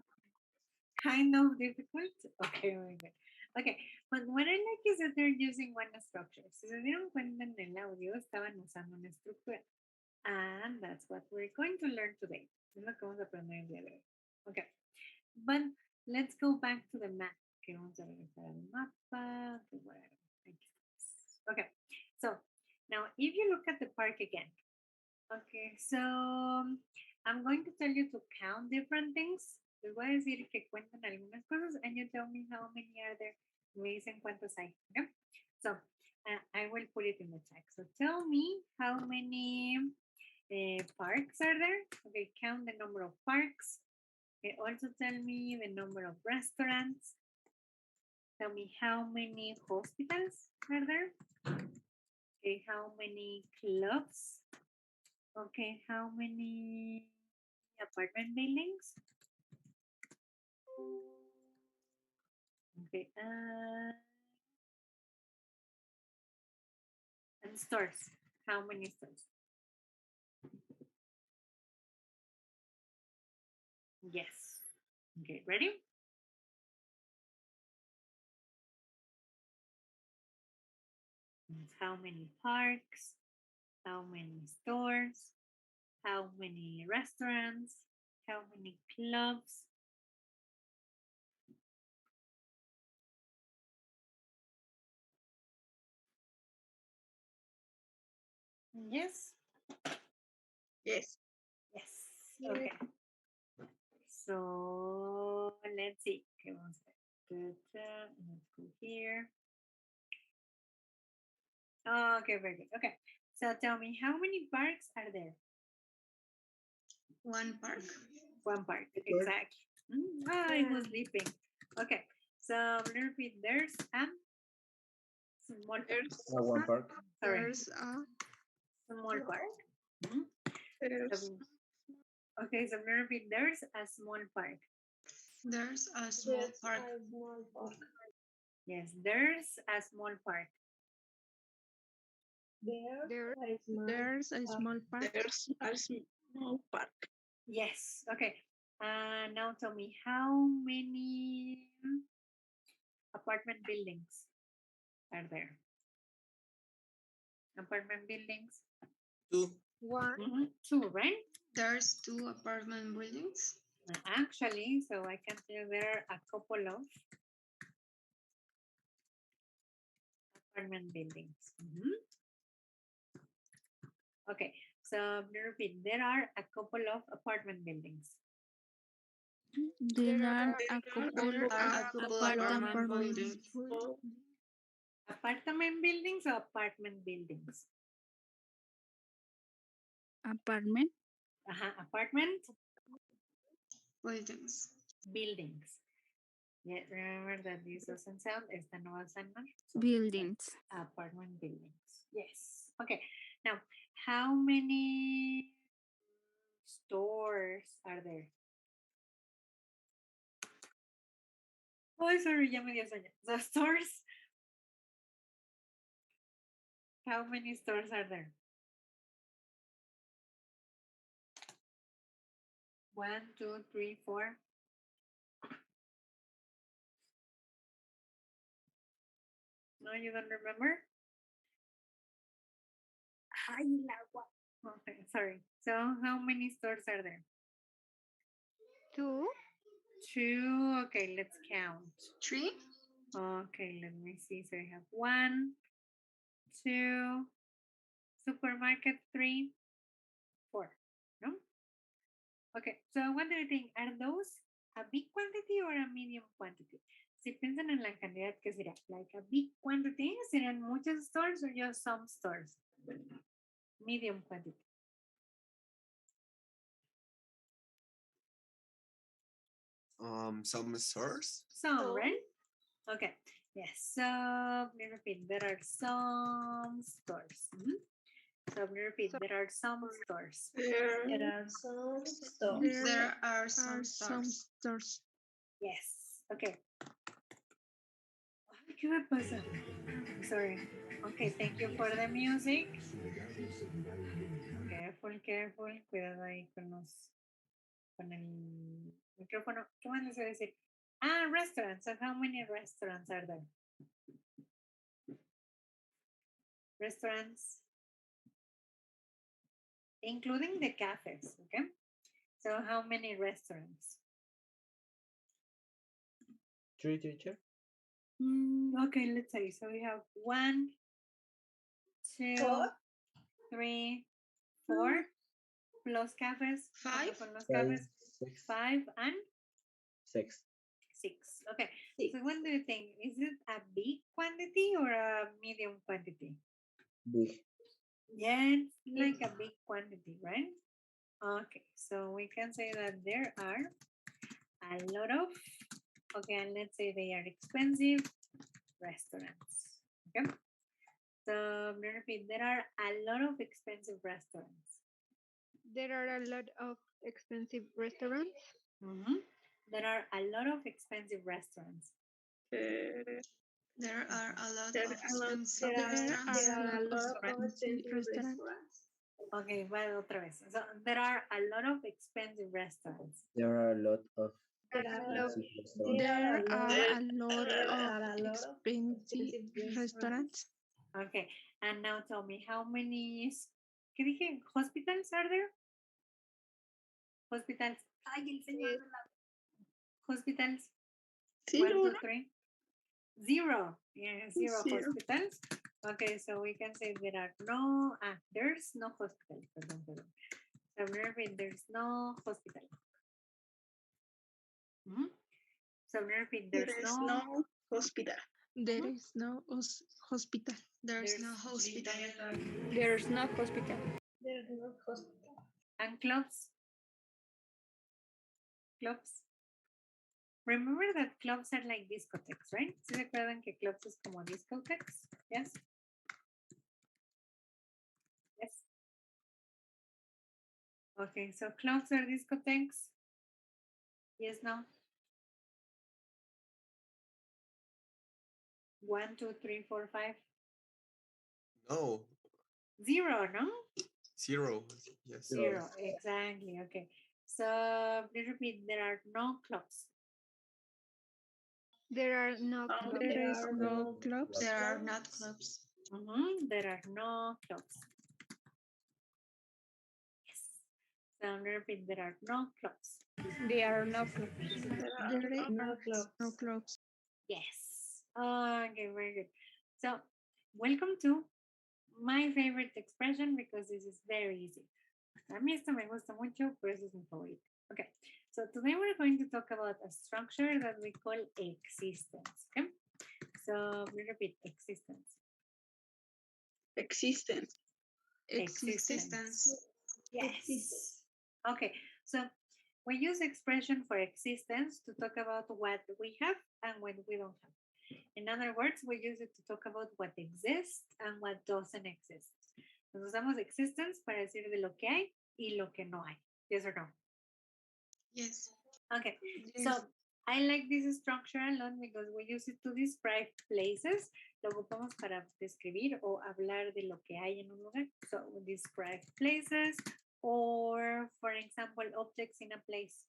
Kind of difficult. Okay, very good. Okay, but what I like is that they're using one structure. Si se dieron cuenta en el audio, estaban usando una estructura. And that's what we're going to learn today. Es lo que vamos a aprender el día de hoy. Okay, but let's go back to the map. Okay, vamos a regresar al mapa. Okay, so now if you look at the park again. Okay, so I'm going to tell you to count different things. Les voy a decir que cuenten algunas cosas and you tell me how many are there. Me dicen cuántos hay. Okay? So I will put it in the chat. So tell me how many parks are there. Okay, count the number of parks. Okay, also tell me the number of restaurants. Tell me how many hospitals are there. Okay, how many clubs? Okay, how many apartment buildings? Okay, and stores. How many stores? Yes. Okay, ready? How many parks? How many stores? How many restaurants? How many clubs? Yes. Yes. Yes. Okay. So let's see. Okay, one second. Let's go here. Okay, very good. Okay. So tell me, how many parks are there? One park. One park, exactly. I was sleeping. Okay. So let me repeat. There's a small park. One park. Sorry. There's a Small park. there's Okay, so let me repeat. There's a small park. There's a small park. Yes, there's a small park. there's a small park. There's a small park. Yes. Okay. Now tell me, how many apartment buildings are there? Apartment buildings? Two. One. Two, right? There's 2 apartment buildings. Actually, so I can tell you there are a couple of apartment buildings. Okay, so let me repeat. There are a couple of apartment buildings. There are a couple apartment buildings. Apartment buildings or apartment buildings? apartment. Apartment Buildings. buildings. Yeah, remember that this doesn't sound. Esta no va a sonar. So Buildings. apartment buildings. Yes. Okay. Now, how many stores are there? Oh, sorry, ya me dio sueño. So stores. How many stores are there? 1, 2, 3, 4. No, you don't remember? Okay, sorry. So how many stores are there? 2. 2. Okay, let's count. 3. Okay, let me see. So I have 1, 2, supermarket 3, 4. No? Okay, so what do you think? Are those a big quantity or a medium quantity? Si piensan en la cantidad, ¿qué sería? Like a big quantity, ¿serían muchos stores or just some stores? Medium quantity. Some stores. Some, right? Okay. Yes. So let me repeat. There are some stores. So let me repeat. There are some stores. There are some stores. There are some stores. Yes. Okay. Ay, ¿qué me pasa? Sorry. Okay. Thank you for the music. Careful, careful. Cuidado ahí con el micrófono. ¿Qué más les voy a decir? Restaurants. So how many restaurants are there? Restaurants, including the cafes, okay? So how many restaurants? 3, teacher. Okay, let's say. So we have 1, 2, 3, 4, plus cafes. 5. Plus cafes. 5 and 6. 6. Okay. So what do you think? Is it a big quantity or a medium quantity? Big. Yeah, it's like a big quantity, right? Okay, so we can say that there are a lot of, okay, and let's say they are expensive restaurants. Okay. So let me repeat, there are a lot of expensive restaurants. There are a lot of expensive restaurants. There are a lot of expensive restaurants. There are a lot of expensive restaurants. Okay, well, otra vez. So there are a lot of expensive restaurants. There are a lot of expensive restaurants. Okay, and now tell me how many, ¿qué dije? Hospitals are there? Hospitals. Ay, el señor de la... Hospitals. 1, 2, 3. 0. Yeah, 0 hospitals. Okay, so we can say there are no, there's no hospital. Perdón. So there's no hospital. So repeat, there's no hospital. There is no hospital. There's no hospital. There's no hospital. There's no hospital. And clubs? Clubs. Remember that clubs are like discotheques, right? ¿Sí se acuerdan que clubs es como discotheques? Yes? Yes. Okay, so clubs are discotheques? Yes, no? 1, 2, 3, 4, 5. No. 0, no? 0. Yes. 0, exactly. Okay. So please repeat, there are no clubs. There are no clubs. There is no clubs. There are not clubs. There are no clubs. Yes. So repeat, there are no clubs. There are no clubs. There are no clubs. Yes. Okay, very good. So welcome to my favorite expression because this is very easy. A mí esto me gusta mucho, pero eso es mi favorito. Okay, so today we're going to talk about a structure that we call existence. Okay, so we repeat existence. Existence. Yes. Okay, so we use expression for existence to talk about what we have and what we don't have. In other words, we use it to talk about what exists and what doesn't exist. Nos usamos existence para decir de lo que hay y lo que no hay. Yes or no? Yes. Okay, so I like this structure a lot because we use it to describe places. Lo ocupamos para describir o hablar de lo que hay en un lugar. So we describe places or, for example, objects in a place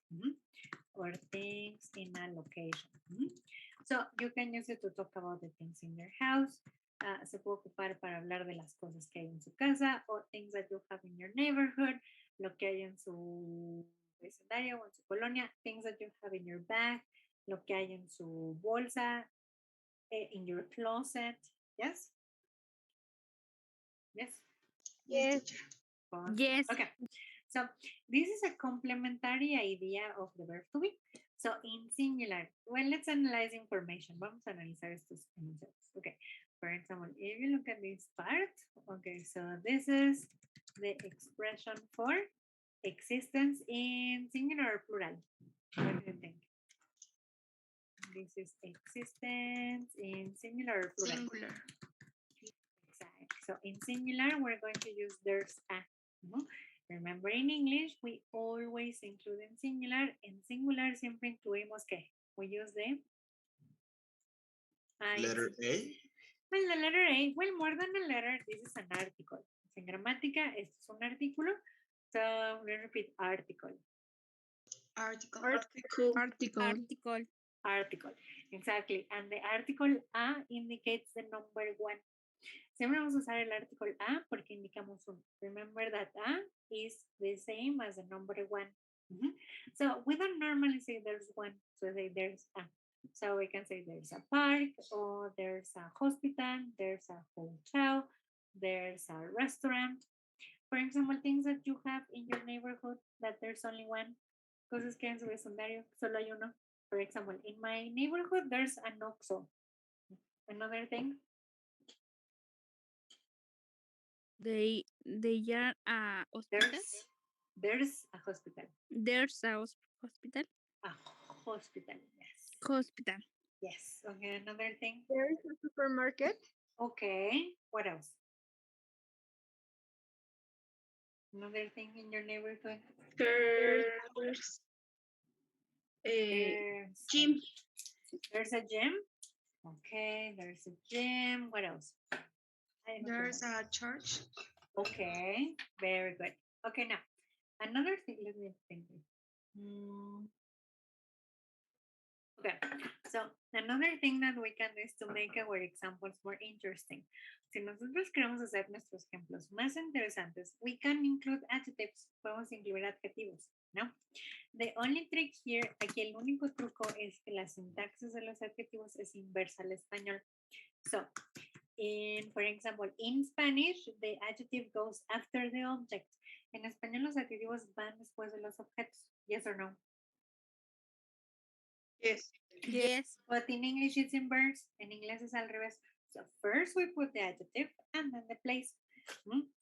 or things in a location. So you can use it to talk about the things in your house. Se puede ocupar para hablar de las cosas que hay en su casa o things that you have in your neighborhood, lo que hay en su vecindario o en su colonia, things that you have in your bag, lo que hay en su bolsa, in your closet. Yes? Yes? Yes. Yes. Okay. So this is a complementary idea of the verb to be. So in singular, well, let's analyze information. Vamos a analizar estos enunciados. Okay. For example, if you look at this part, okay, so this is the expression for existence in singular or plural. What do you think? This is existence in singular or plural? Singular. Exactly. So in singular, we're going to use there's a. Remember, in English, we always include in singular. En singular siempre incluimos ¿qué? We use the Letter A. Well, the letter A, well, more than a letter, this is an article. En gramática, esto es un artículo. So, let's repeat, article. Article. Article. Exactly. And the article A indicates the number one. Siempre vamos a usar el article A porque indicamos uno. Remember that A is the same as the number one. So we don't normally say there's one. So say there's a. So we can say there's a park or there's a hospital, there's a hotel, there's a restaurant. For example, things that you have in your neighborhood that there's only one. Cosas que en su vecindario solo hay uno. For example, in my neighborhood, there's an Oxxo. Another thing. They are a hospital. There's a hospital. There's a hospital. A hospital, yes. Hospital. Yes. Okay, another thing. There's a supermarket. Okay. What else? Another thing in your neighborhood. There's a gym. There's a gym. Okay, there's a gym. What else? There's a church. Okay, very good. Okay, now another thing. Let me think. Okay, so another thing that we can do is to make our examples more interesting. Si nosotros queremos hacer nuestros ejemplos más interesantes, we can include adjectives. Podemos incluir adjetivos, ¿no? The only trick here, aquí el único truco es que la sintaxis de los adjetivos es inversa al español. So, for example, in Spanish, the adjective goes after the object. En español, los adjetivos van después de los objetos. Yes or no? Yes. Yes. But in English, it's inverse. En inglés es al revés. So first we put the adjective and then the place.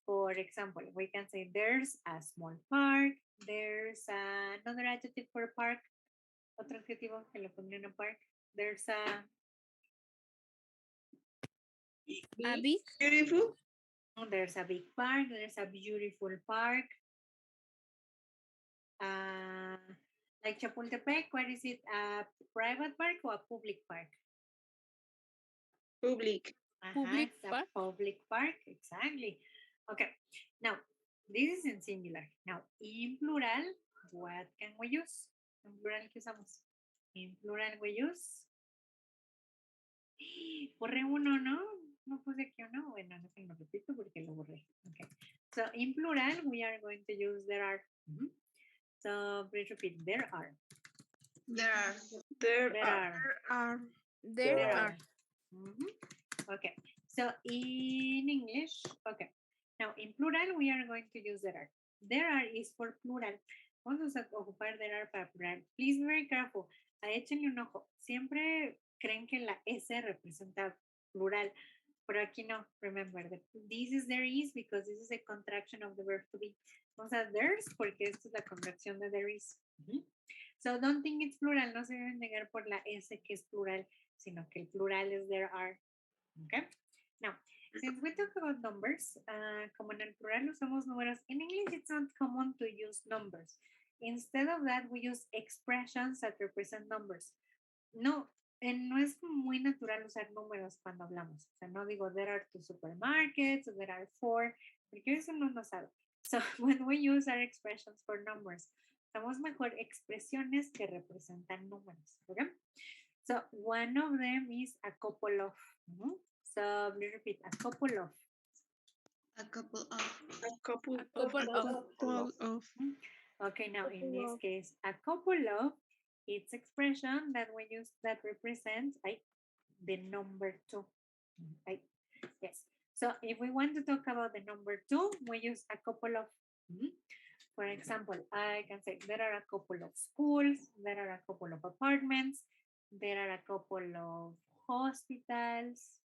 For example, we can say there's a small park. There's another adjective for a park. Otro adjetivo que le pondría en a park. There's a big. Beautiful. There's a big park. There's a beautiful park. Like Chapultepec, what is it? A private park or a public park? Public. Public It's a park. public park, exactly. Okay, now this is in singular. Now, in plural, what can we use? En plural, ¿qué usamos? En plural, we use. Borré uno, ¿no? No puse aquí uno. Bueno, no sé, lo repito porque lo borré. Okay. So, in plural, we are going to use there are. So, please repeat, there are. There are. There are. Okay, so in English, okay. Now, in plural, we are going to use there are. There are is for plural. Vamos a ocupar there are para plural. Please be very careful. Échenle un ojo. Siempre creen que la S representa plural, pero aquí no. Remember that this is there is because this is a contraction of the verb to be. Vamos a there's porque esto es la contracción de there is. So don't think it's plural. No se deben negar por la S que es plural, sino que el plural es there are. Okay. Now, since we talk about numbers, como en el plural usamos números, in English it's not common to use numbers. Instead of that, we use expressions that represent numbers. No es muy natural usar números cuando hablamos. O sea, no digo there are 2 supermarkets, or there are 4, porque eso no nos sabe. So when we use our expressions for numbers, usamos mejor expresiones que representan números. ¿Okay? So one of them is a couple of. So let's repeat, a couple of. A couple of. A couple of. Okay, now in this case, a couple of, it's expression that we use that represents the number 2. Right? Yes. So if we want to talk about the number 2, we use a couple of. For example, I can say there are a couple of schools, there are a couple of apartments, there are a couple of hospitals.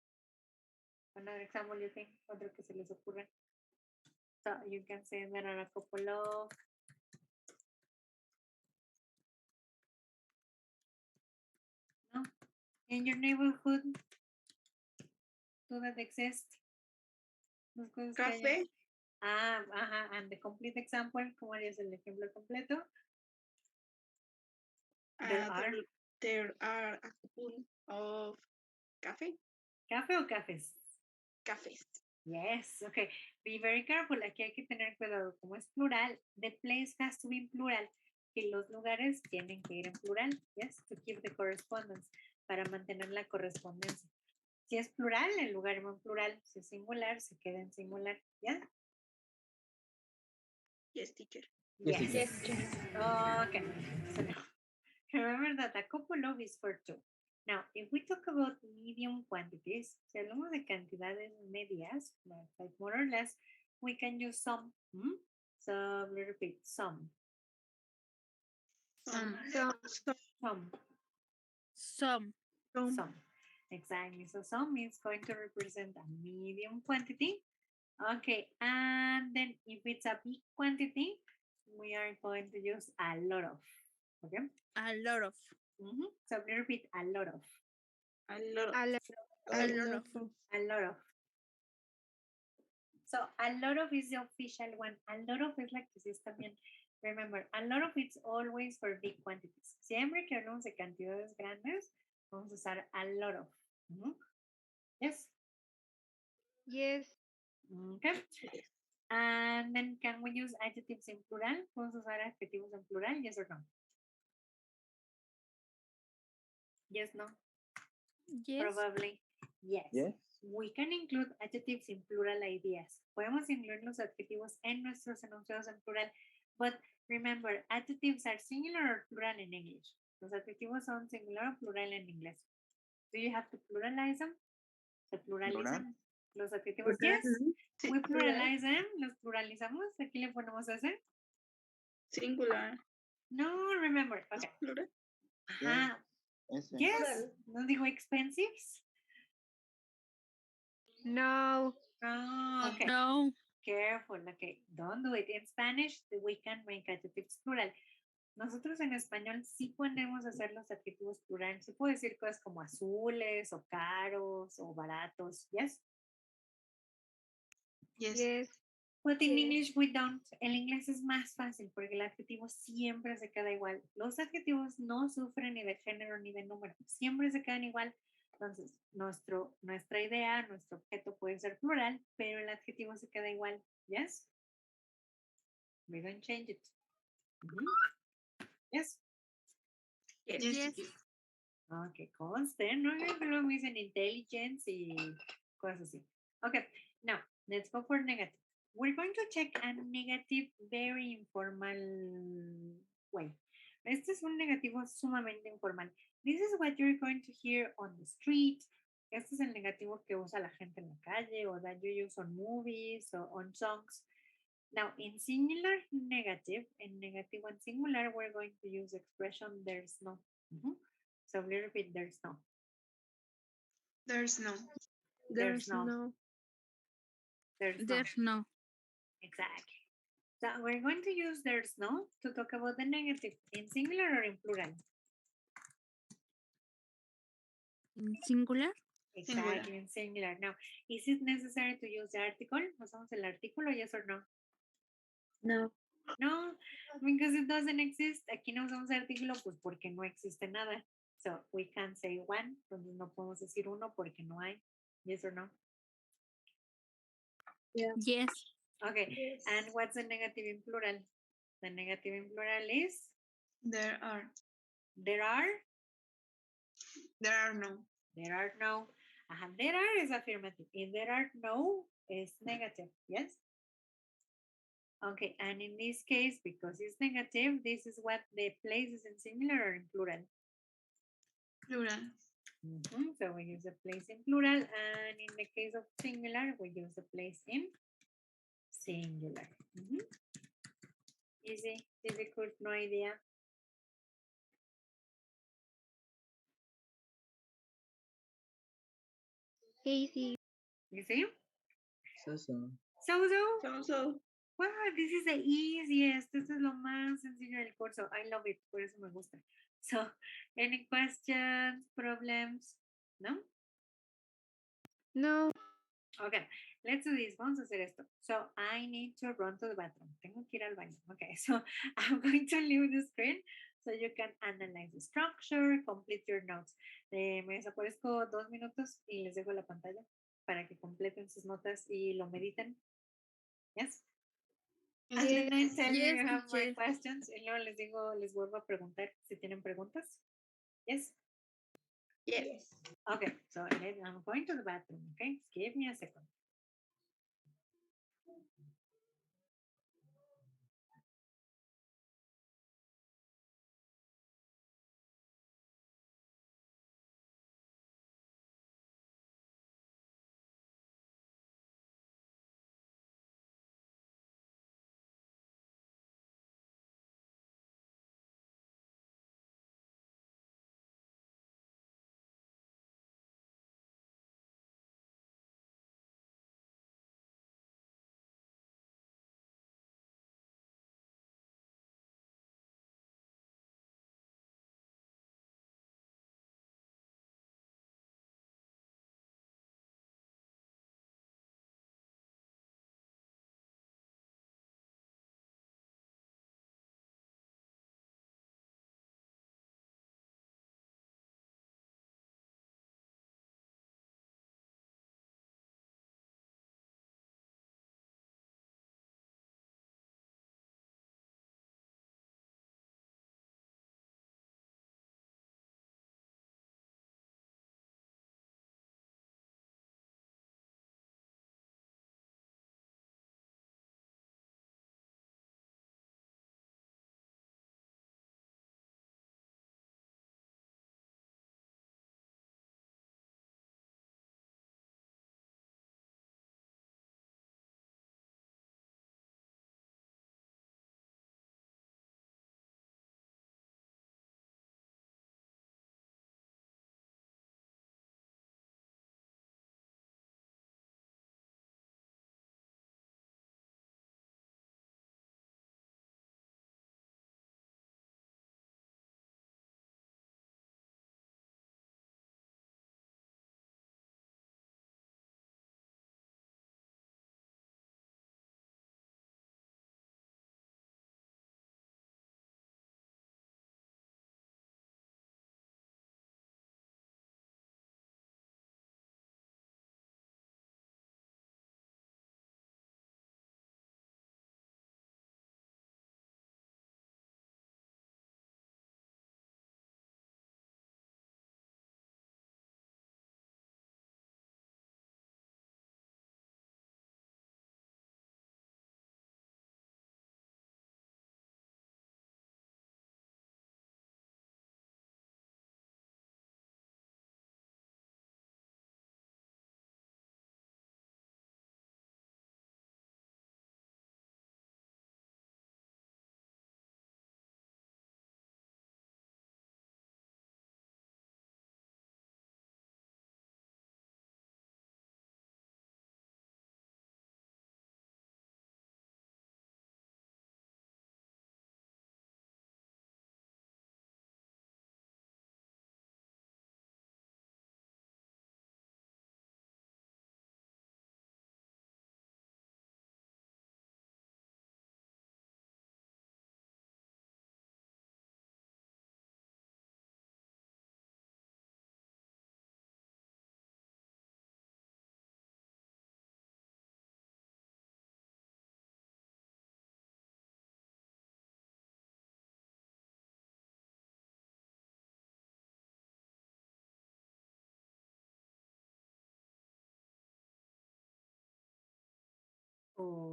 Another example, you think, otro que se les ocurre. So you can say there are a couple of in your neighborhood. Do that exist? Café. And the complete example, ¿cómo harías el ejemplo completo? There are a couple of café. ¿Café o cafés? Cafés. Yes, okay. Be very careful. Aquí hay que tener cuidado. Como es plural, the place has to be in plural. Y los lugares tienen que ir en plural. Yes, to keep the correspondence. Para mantener la correspondencia. Si es plural, el lugar va en plural. Si es singular, se queda en singular. ¿Ya? Yes, teacher. Yes. Okay. So now, remember that a couple of is for 2. Now, if we talk about medium quantities, si hablamos de cantidades medias, like more or less, we can use some. So, let's repeat, some. Some. Exactly. So, some is going to represent a medium quantity. Okay, and then if it's a big quantity, we are going to use a lot of. Okay? A lot of. So we repeat a lot of. A lot of. So a lot of is the official one. A lot of es la que sí está bien. Remember, a lot of it's always for big quantities. Siempre que hablamos de cantidades grandes, vamos a usar a lot of. Yes? Yes. Okay. And then can we use adjectives in plural? ¿Podemos usar adjetivos en plural? Yes or no? Yes, no? Yes. Probably. Yes. We can include adjectives in plural ideas. Podemos incluir los adjetivos en nuestros enunciados en plural. But remember, adjectives are singular or plural in English. Los adjetivos son singular o plural en inglés. Do you have to pluralize them? ¿Se pluralizan los adjetivos? Yes. We pluralize them. Los pluralizamos. Aquí le ponemos ese. Singular. No, remember. Okay. Plural. Yes. No digo expensives. No. Oh, okay. No. Careful. Okay. Don't do it. In Spanish, we can make adjectives plural. Nosotros en español sí podemos hacer los adjetivos plurales. Sí puedo decir cosas como azules o caros o baratos. Yes. Yes. But in English we don't. El inglés es más fácil porque el adjetivo siempre se queda igual. Los adjetivos no sufren ni de género ni de número. Siempre se quedan igual. Entonces, nuestra idea, nuestro objeto puede ser plural, pero el adjetivo se queda igual. Yes? We don't change it. Yes? Yes. Ok, conste, no lo me dicen intelligence y cosas así. Okay, now let's go for negative. We're going to check a negative very informal way. Este es un negativo sumamente informal. This is what you're going to hear on the street. Este es el negativo que usa la gente en la calle or that you use on movies or on songs. Now, in singular negative, in negative and singular, we're going to use expression there's no. So we repeat there's no. There's no. There's no. There's no. Exactly. So we're going to use there's no to talk about the negative in singular or in plural. In singular? Exactly, in singular. Now, is it necessary to use the article? ¿Usamos el artículo, yes or no? No. No, because it doesn't exist. Aquí no usamos artículo, pues porque no existe nada. So we can say one, entonces no podemos decir uno porque no hay. Yes or no? Yeah. Yes. Okay, Yes. and what's the negative in plural? The negative in plural is? There are. There are? There are no. There are no. There are is affirmative. If there are no, is negative. Yes? Okay, and in this case, because it's negative, this is what the place is in singular or in plural? Plural. So we use the place in plural, and in the case of singular, we use the place in singular. Easy, difficult, no idea. Easy. Easy? So. So. Wow, this is the easiest. Esto es lo más sencillo del curso. I love it. Por eso me gusta. So, any questions, problems? No? No. Okay, let's do this. Vamos a hacer esto. So, I need to run to the bathroom. Tengo que ir al baño. Okay, so I'm going to leave the screen so you can analyze the structure, complete your notes. Me desaparezco 2 minutos y les dejo la pantalla para que completen sus notas y lo mediten. Yes? And then tell me you have more questions. Y luego les digo, les vuelvo a preguntar si tienen preguntas. Yes? Yes. Okay, so I'm going to the bathroom. Okay, give me a second.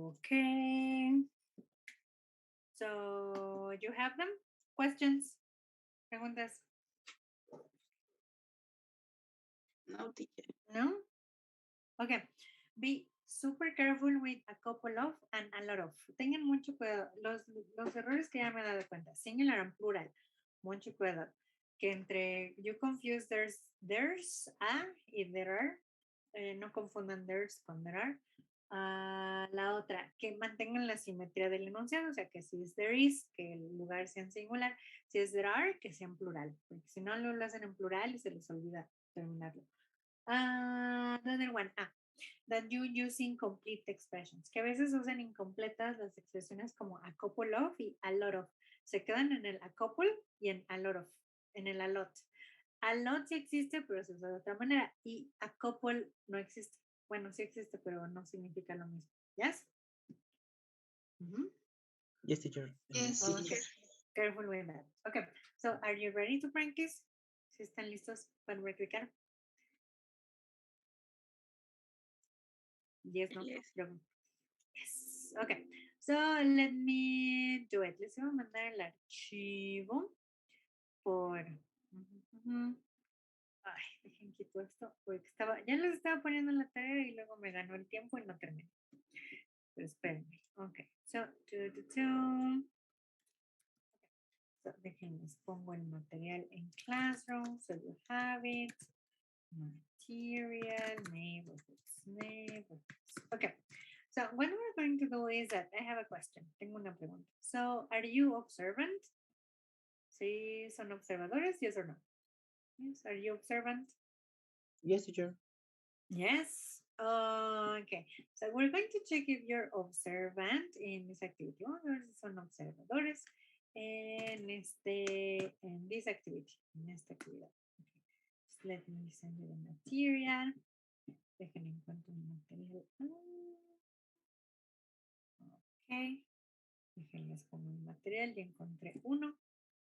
Okay. So you have them? Questions? Preguntas? No, teacher. No? Okay. Be super careful with a couple of and a lot of. Tengan mucho cuidado. Los errores que ya me he dado cuenta. Singular and plural. Mucho cuidado. Que entre you confuse there's a y there are. No confundan there's con there are. La otra, que mantengan la simetría del enunciado, o sea, que si es there is, que el lugar sea en singular, si es there are, que sea en plural, porque si no lo hacen en plural y se les olvida terminarlo. Another one, that you use incomplete expressions, que a veces usan incompletas las expresiones como a couple of y a lot of, se quedan en el a couple y en a lot of, en el a lot. A lot sí existe, pero se usa de otra manera, y a couple no existe. Bueno, sí existe, pero no significa lo mismo. ¿Yes? Yes, teacher. Yes, Okay. teacher. Careful with that. Okay, so are you ready to practice? ¿Sí están listos para practicar? Yes, no? Yes. Yes. Okay, so let me do it. Les voy a mandar el archivo por... Ay, dejen quito esto, porque ya les estaba poniendo la tarea y luego me ganó el tiempo y no terminé. Pero espérenme. Ok, so, so déjenles pongo el material en Classroom, so you have it. Material, neighborhoods. Okay, so what we're going to do is that I have a question. Tengo una pregunta. So, are you observant? ¿Sí son observadores? Yes or no? Yes, are you observant? Yes, teacher. Yes. Okay. So we're going to check if you're observant in this activity. Son observadores en this activity, en esta actividad. Okay. Just let me send you the material. Déjenme encontrar un material. Ok. Déjenles pongo el material. Ya encontré uno.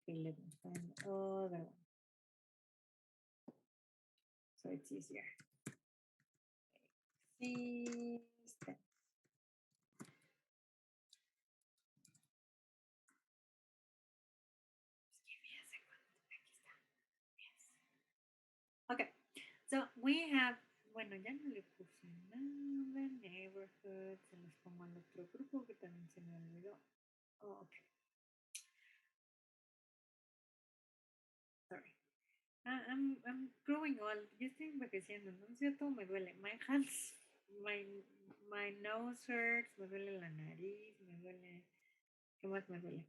Okay, let me find the other one. So it's easier. System. Okay, so we have, bueno, ya no le puse nada, neighborhood, se los pongo al otro grupo que también se me olvidó. Oh, okay. Sorry. I'm growing old. Yo estoy envejeciendo, ¿no? Todo me duele. My hands, my nose hurts, me duele la nariz, me duele. ¿Qué más me duele?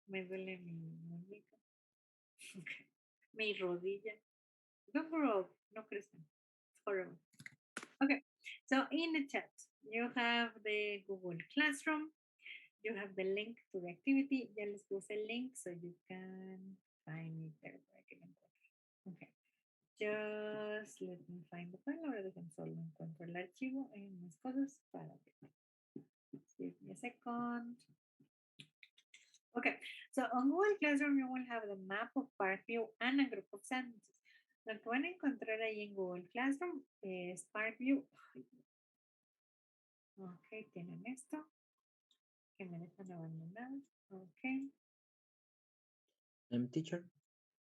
Me duele mi muñeca. Okay. Mi rodilla. Don't grow up. No crezcan. It's horrible. Okay. So in the chat, you have the Google Classroom. You have the link to the activity. Ya les puse el link so you can find it there. Okay. Just let me find the file. Ahora dejen solo encuentro el archivo en mis cosas para ver. Give me a second. Okay, so on Google Classroom you will have the map of Parkview and a group of sentences. Lo que van a encontrar ahí en Google Classroom es Parkview. Ok, tienen esto. Que me dejan abandonado. Ok. Teacher.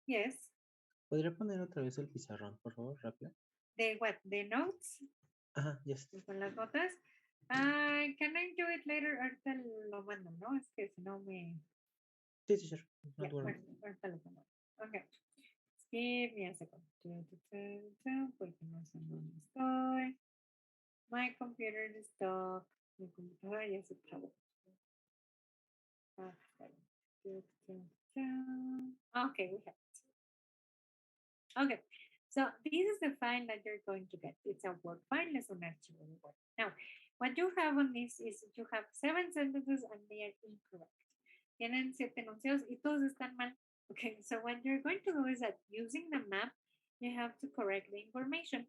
Yes. ¿Podría poner otra vez el pizarrón, por favor, rápido? The what? The notes? Ajá, yes. Con las notas. Can I do it later? Ahorita lo mando, ¿no? Es que si no me... Sí, teacher. No ahorita lo mando. Ok. Give me a second. Porque no sé dónde estoy. My computer is stuck. Mi computadora ya se trabó. Okay, we have it. Okay, so this is the file that you're going to get. It's a Word file, es un archivo de Word. Now, what you have on this is you have 7 sentences and they are incorrect. Tienen 7 enunciados y todos están mal. Okay, so what you're going to do is that using the map, you have to correct the information.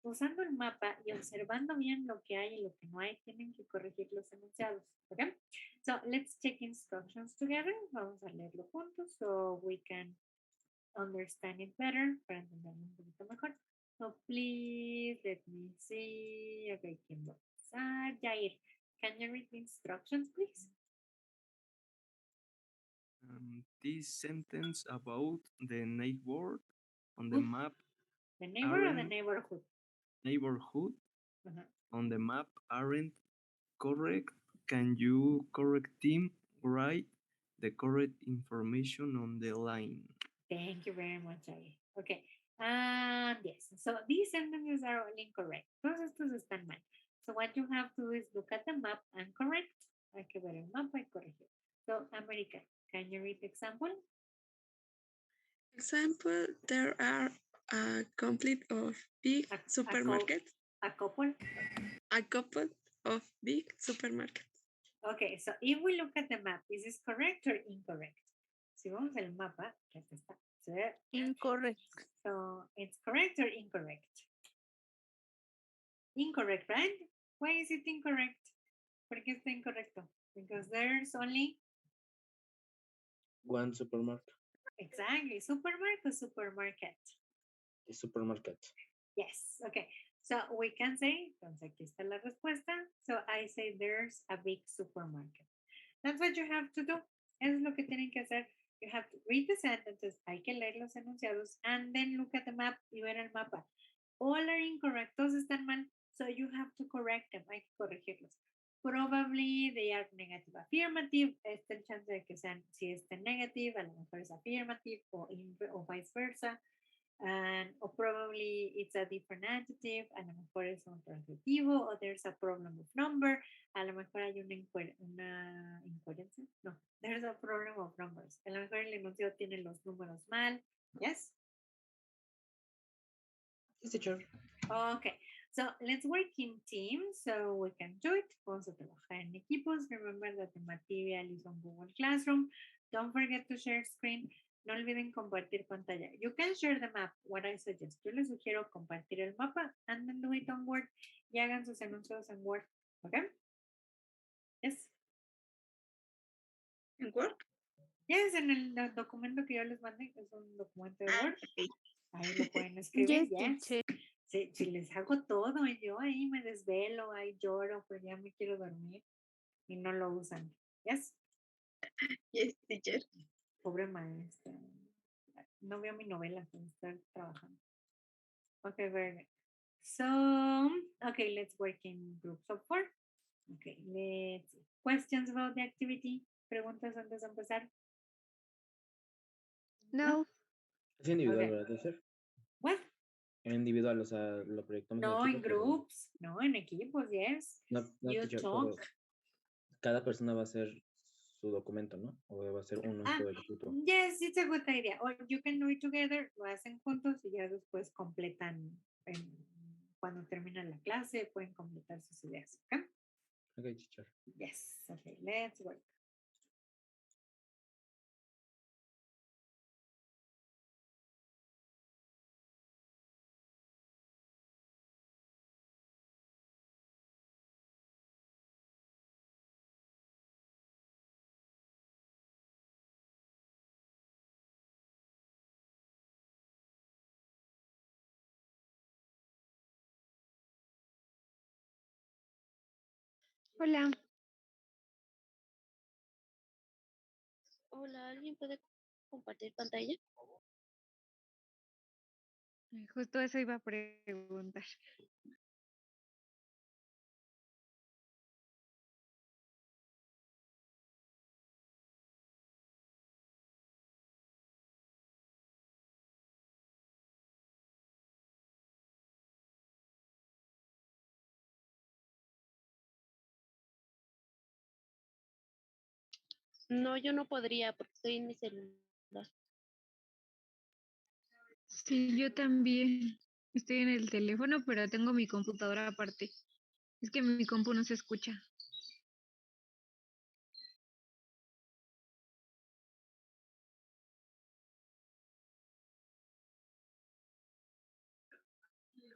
Usando el mapa y observando bien lo que hay y lo que no hay, tienen que corregir los enunciados. Okay? So let's check instructions together. Vamos a leerlo juntos so we can understand it better, para entenderlo un poquito mejor. So please let me see. Okay, ¿quién va a empezar? Jair. Can you read the instructions, please? This sentence about the neighbor on the map. The neighbor or the neighborhood? Neighborhood Uh-huh. on the map aren't correct. Can you correct them? Write the correct information on the line. Thank you very much, Ari. Okay. Yes. So these sentences are all incorrect. Todos estos están mal. So what you have to do is look at the map and correct. Hay que ver el mapa y corregir. So, America, can you read the example? Example, there are a complete of big supermarkets. A couple? A couple of big supermarkets. Okay, so if we look at the map, is this correct or incorrect? Si vamos al mapa, aquí está. Incorrect. So it's correct or incorrect? Incorrect, right? Why is it incorrect? ¿Por qué está incorrecto? Because there's only One supermarket. exactly supermarket. The supermarket. Yes, okay. So we can say, entonces aquí está la respuesta. So I say there's a big supermarket. That's what you have to do. Eso es lo que tienen que hacer. You have to read the sentences, hay que leer los enunciados, and then look at the map y ver el mapa. All are incorrect, todos están mal, so you have to correct them, hay que corregirlos. Probably they are negative affirmative, está el chance de que sean, si estén negative, a lo mejor es affirmative o vice versa. Or probably it's a different adjective, a lo mejor es un transitivo, or there's a problem of number, a lo mejor hay una incoherencia, no, there's a problem of numbers, a lo mejor el enunciado tiene los números mal, yes? Yes, teacher. Okay, so let's work in teams so we can do it. Vamos a trabajar en equipos. Remember that the material is on Google Classroom. Don't forget to share screen. No olviden compartir pantalla. You can share the map, what I suggest. Yo les sugiero compartir el mapa and then do it on Word y hagan sus enunciados en Word. ¿Ok? Yes. ¿En Word? Yes, en el documento que yo les mandé, es un documento de Word. Ahí lo pueden escribir. Yes. Si les hago todo y yo ahí me desvelo, ahí lloro, pero ya me quiero dormir y no lo usan. Yes. Yes, teacher. Pobre maestra. No veo mi novela por estar trabajando. Okay, very good. So, okay, let's work in groups of 4. Okay, let's see. Questions about the activity? ¿Preguntas antes de empezar? No. Es individual, Okay. ¿verdad, teacher? What? En individual, o sea, lo proyectamos No, en en equipo, pero- groups. No, en equipos, yes. No, You teacher, talk. pero cada persona va a hacer su documento, ¿no? O va a ser uno en todo el equipo. Yes, it's a good idea. Or you can do it together, lo hacen juntos y ya después completan. Cuando terminan la clase, pueden completar sus ideas. ¿Ok? Okay, teacher. Yes. Okay, let's work. Hola. Hola, ¿alguien puede compartir pantalla? Justo eso iba a preguntar. No, yo no podría porque estoy en mi celular. Sí, yo también estoy en el teléfono, pero tengo mi computadora aparte. Es que mi compu no se escucha.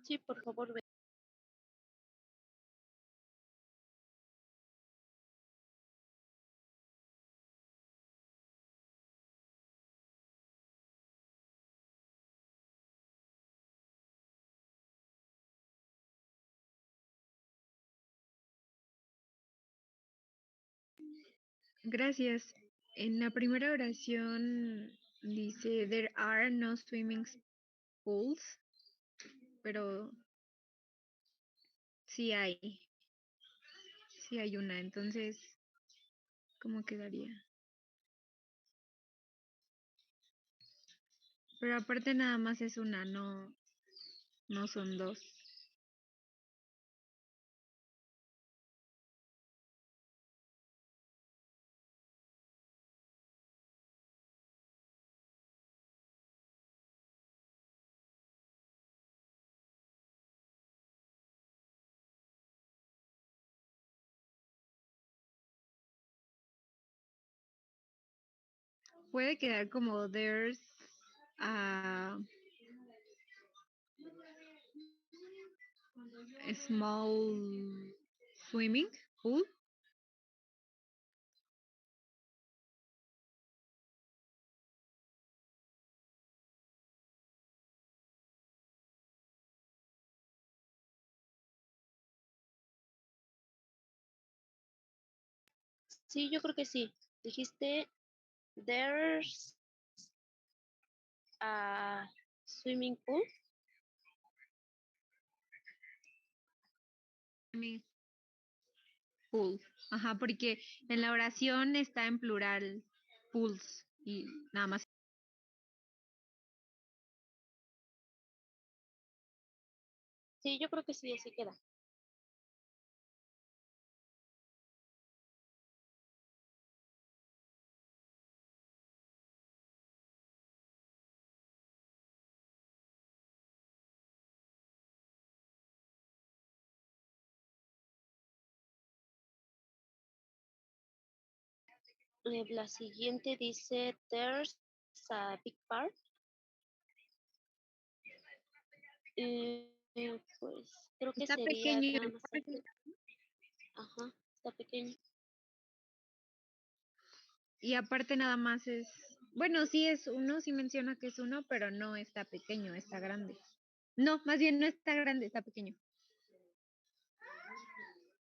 Sí, por favor, ve. Gracias. En la primera oración dice, there are no swimming pools, pero sí hay una. Entonces, ¿cómo quedaría? Pero aparte nada más es una, no son dos. Puede quedar como there's a small swimming pool. Sí, yo creo que sí. Dijiste, there's a swimming pool. Pool. Ajá, porque en la oración está en plural pools y nada más. Sí, yo creo que sí, así queda. La siguiente dice, there's a big park. Pues creo que Está sería pequeño. nada más. Ajá, está pequeño. Y aparte nada más es, bueno, sí es uno, sí menciona que es uno, pero no está pequeño, está grande. No, más bien no está grande, está pequeño.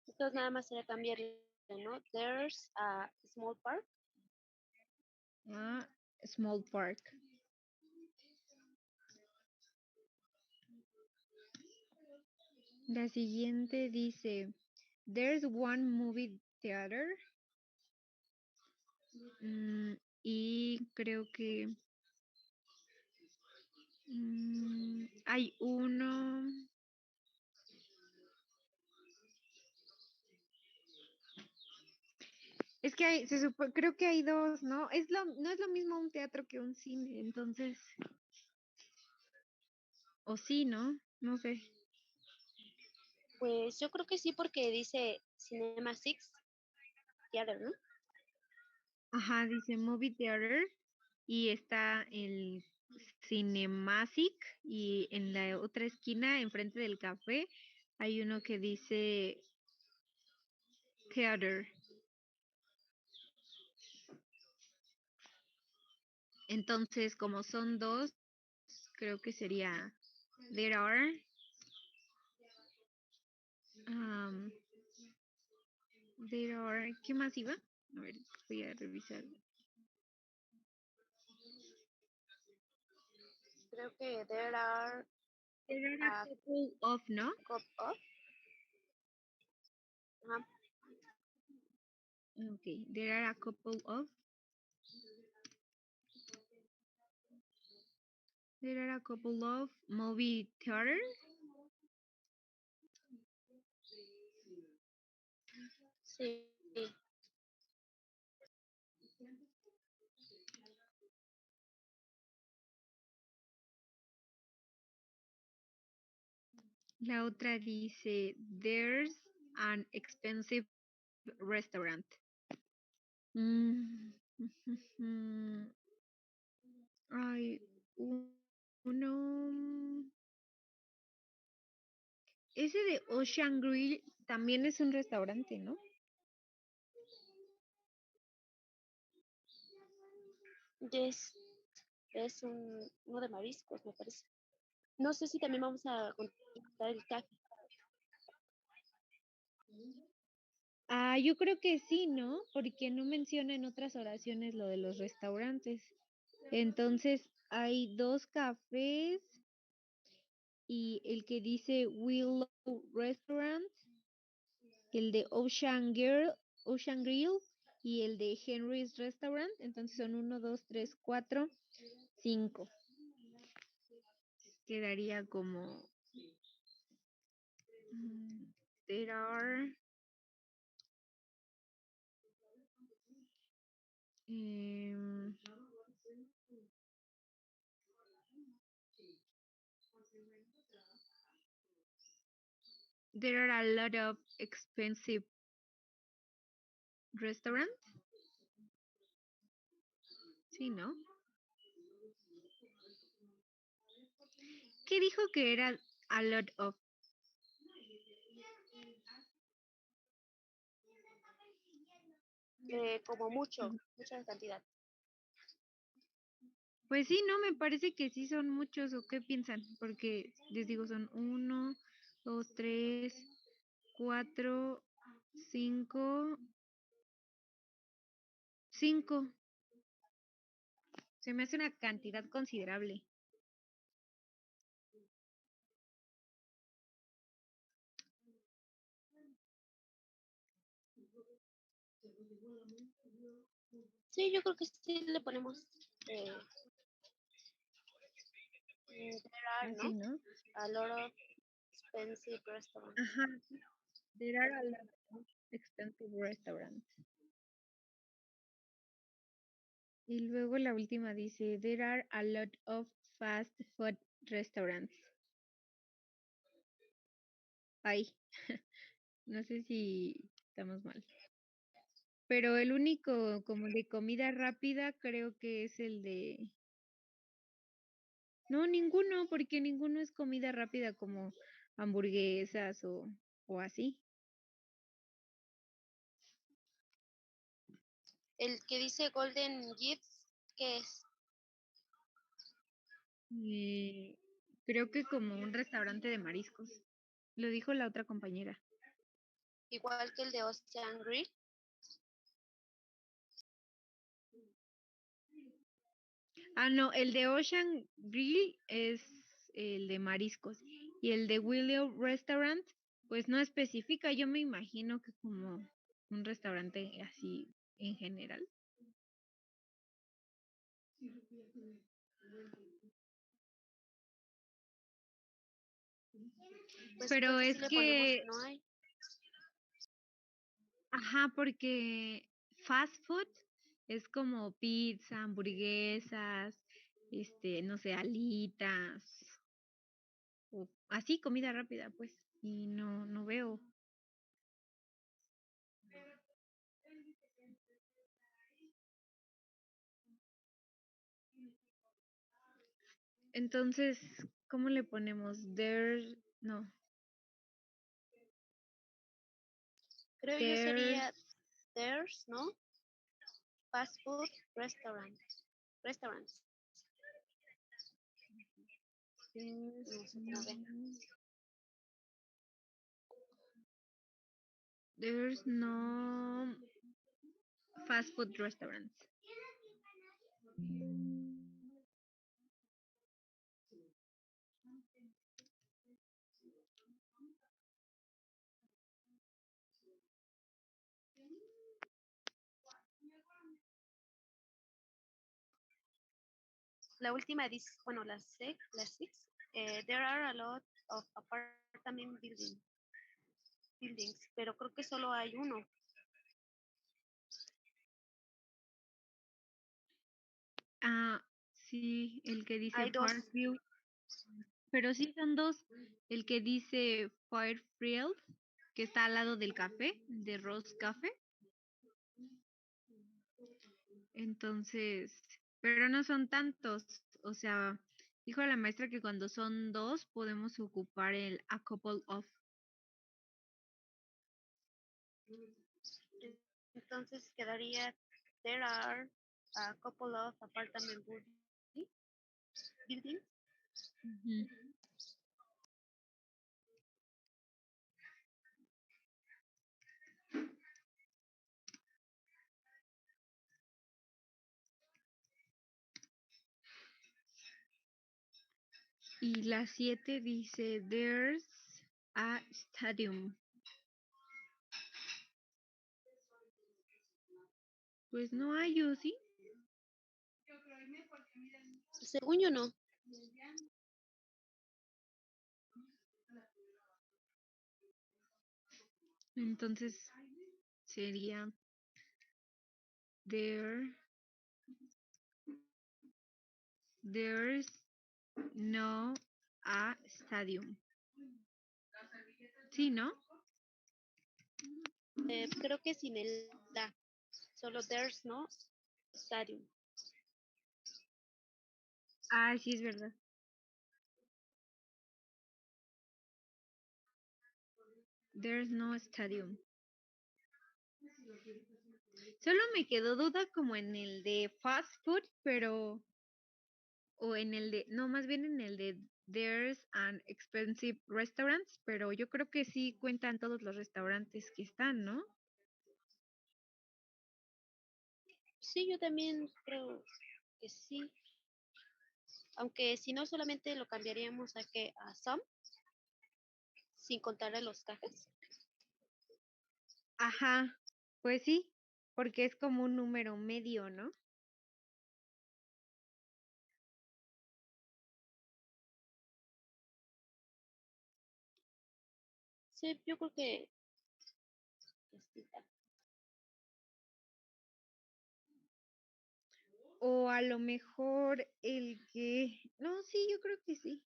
Entonces nada más sería cambiarle, ¿no? There's a small park. Small park. La siguiente dice, there's one movie theater. Y creo que hay uno. Es que creo que hay dos, ¿no? No es lo mismo un teatro que un cine, entonces. O sí, ¿no? No sé. Pues yo creo que sí, porque dice Cinema Six Theater, ¿no? Ajá, dice Movie Theater y está el Cinemasic y en la otra esquina, enfrente del café, hay uno que dice Theater. Entonces, como son dos, creo que sería there are. There are. ¿Qué más iba? A ver, voy a revisar. Creo que there are a couple of, ¿no? Couple of. Ajá. Okay, there are a couple of. There are a couple of movie theaters. Sí. La otra dice, there's an expensive restaurant. Hay uno. Ese de Ocean Grill también es un restaurante, ¿no? Es uno de mariscos, me parece. No sé si también vamos a contar el café. yo creo que sí, ¿no? Porque no menciona en otras oraciones lo de los restaurantes. Entonces, hay 2 cafés y el que dice Willow Restaurant, el de Ocean Grill y el de Henry's Restaurant. Entonces son 1, 2, 3, 4, 5. Quedaría como there are there are a lot of expensive restaurants. Sí, ¿no? ¿Qué dijo que era a lot of? Como mucha cantidad. Pues sí, no, me parece que sí son muchos, ¿o qué piensan? Porque les digo, son 1, 2, 3, 4, 5. Se me hace una cantidad considerable. Sí, yo creo que sí le ponemos there are, Así, ¿no? a lot of expensive restaurants. Ajá. There are a lot of expensive restaurants. Y luego la última dice, there are a lot of fast food restaurants. Ay, no sé si estamos mal. Pero el único como de comida rápida creo que es el de... No, ninguno, porque ninguno es comida rápida como hamburguesas o así. El que dice Golden Gifts, ¿qué es? Creo que como un restaurante de mariscos. Lo dijo la otra compañera. Igual que el de Ocean Grill. Ah, no, el de Ocean Grill es el de mariscos. Y el de Willow Restaurant, pues no especifica. Yo me imagino que como un restaurante así en general. Pues Pero creo que es sí le que, ponemos, no hay. ajá, porque fast food es como pizza, hamburguesas, no sé, alitas, o así comida rápida, pues. Y no veo. Entonces, ¿cómo le ponemos? No. Creo yo sería there's, ¿no? Fast food restaurants. There's no fast food restaurants. La última dice, bueno, la six, there are a lot of apartment buildings, pero creo que solo hay uno. Ah, sí, el que dice Hay 2. Parkview. Pero sí son 2. El que dice Fairfield, que está al lado del café, de Rose Café. Entonces, pero no son tantos. O sea, dijo la maestra que cuando son 2 podemos ocupar el a couple of. Entonces quedaría there are a couple of apartment buildings. Y la 7 dice, there's a stadium. Pues no hay, ¿o sí? Según yo no. Entonces sería there's no a stadium. Sí, ¿no? Creo que sin el da. Solo there's no stadium. Ah, sí, es verdad. There's no stadium. Solo me quedó duda como en el de fast food, pero... O en el de... No, más bien en el de there's an expensive restaurants, pero yo creo que sí cuentan todos los restaurantes que están, ¿no? Sí, yo también creo que sí. Aunque si no, solamente lo cambiaríamos a some, sin contar a los cajas. Ajá, pues sí, porque es como un número medio, ¿no? Sí, yo creo que sí. O a lo mejor el que... No, sí, yo creo que sí.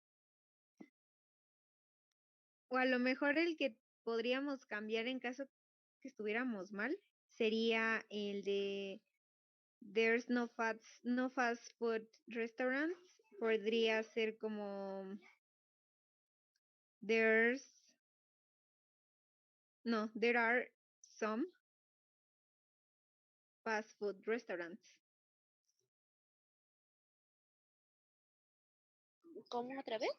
O a lo mejor el que podríamos cambiar en caso que estuviéramos mal sería el de there's no fast food restaurants. Podría ser como there are some fast food restaurants. ¿Cómo otra vez?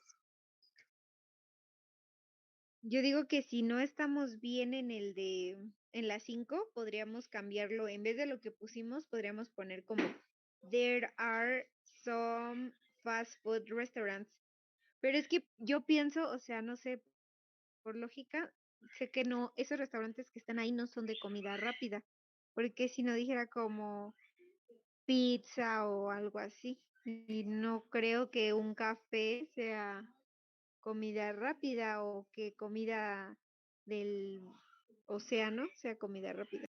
Yo digo que si no estamos bien en la 5, podríamos cambiarlo. En vez de lo que pusimos, podríamos poner como there are some fast food restaurants. Pero es que yo pienso, o sea, no sé, por lógica, sé que no, esos restaurantes que están ahí no son de comida rápida. Porque si no dijera como pizza o algo así. Y no creo que un café sea comida rápida o que comida del océano sea comida rápida.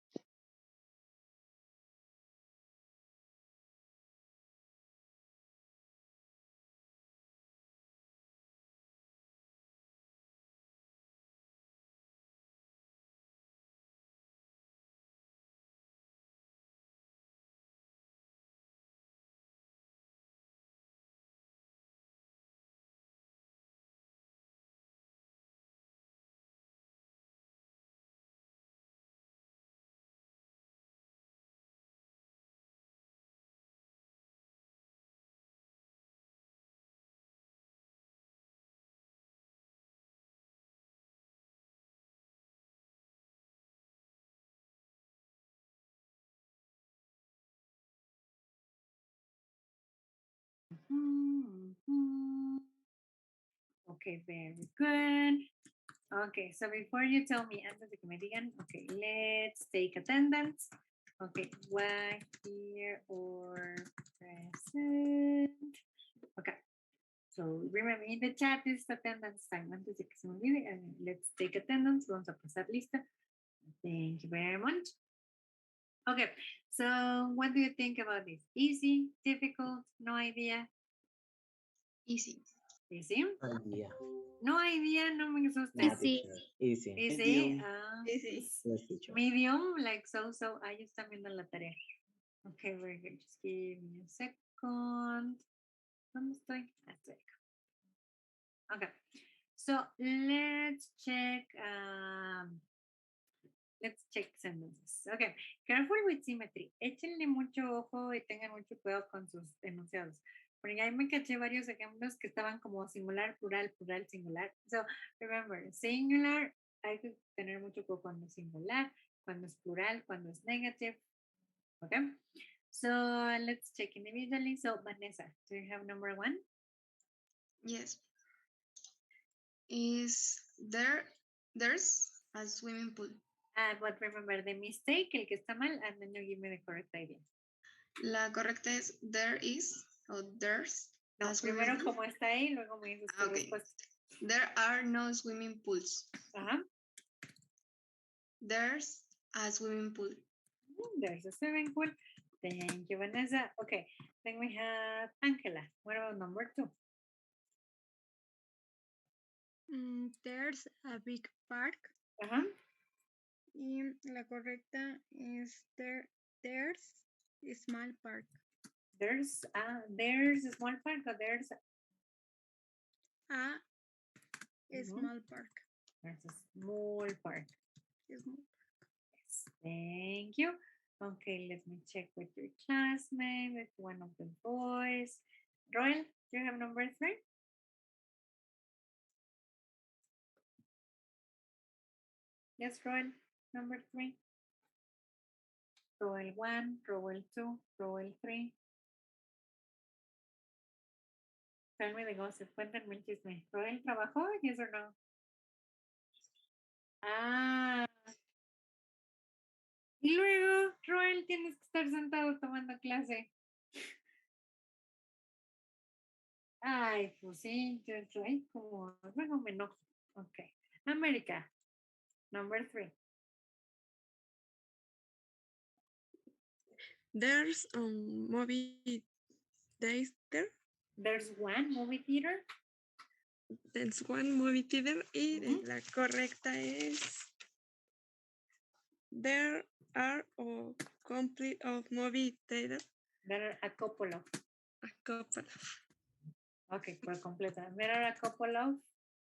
Okay, very good. Okay, so before you tell me, antes de que me digan, okay, let's take attendance. Okay, why here or present. Okay, so remember in the chat is attendance time. Antes de que se me olvide, let's take attendance. Vamos a pasar lista. Thank you very much. Okay, so what do you think about this? Easy, difficult, no idea? Easy. Easy? Idea. No idea, no me asusten. Nah, teacher. Easy. Easy. Easy. Yes, teacher. Medium, like so. Ahí están viendo la tarea. Okay, very good. Just give me a second. ¿Dónde estoy? That's it. Okay. So let's check sentences. Okay. Careful with symmetry. Échenle mucho ojo y tengan mucho cuidado con sus enunciados. Porque ahí me caché varios ejemplos que estaban como singular, plural, plural, singular. So remember, singular, hay que tener mucho cuidado cuando es singular, cuando es plural, cuando es negative. Okay. So let's check individually. So Vanessa, do you have number 1? Yes. is there's a swimming pool. But remember the mistake, el que está mal, and then you give me the correct idea. La correcta es there is o there's No, a swimming primero pool. como está ahí, luego me dices tu Okay. respuesta. There are no swimming pools. Ajá. There's a swimming pool. There's a swimming pool. Thank you, Vanessa. Okay, then we have Angela. What about number 2? There's a big park. Ajá. Y la correcta es there's a small park. There's a small park or there's A small park. There's a small park. Small park. Yes, thank you. Okay, let me check with your classmate, with one of the boys. Roel, do you have number 3? Yes, Roel, number 3. Roel 1, Roel 2, Roel 3. Tell me the gossip, cuéntame el chisme. ¿Roel trabajó? Yes or no? Ah. Y luego, Roel, tienes que estar sentado tomando clase. Ay, pues sí, yo estoy como, luego me enojo. Ok. América, number 3. There's a movie theater. There's one movie theater. There's one movie theater y la correcta es there are a couple of movie theater. There are a couple of. A couple of. Okay, por completa. There are a couple of.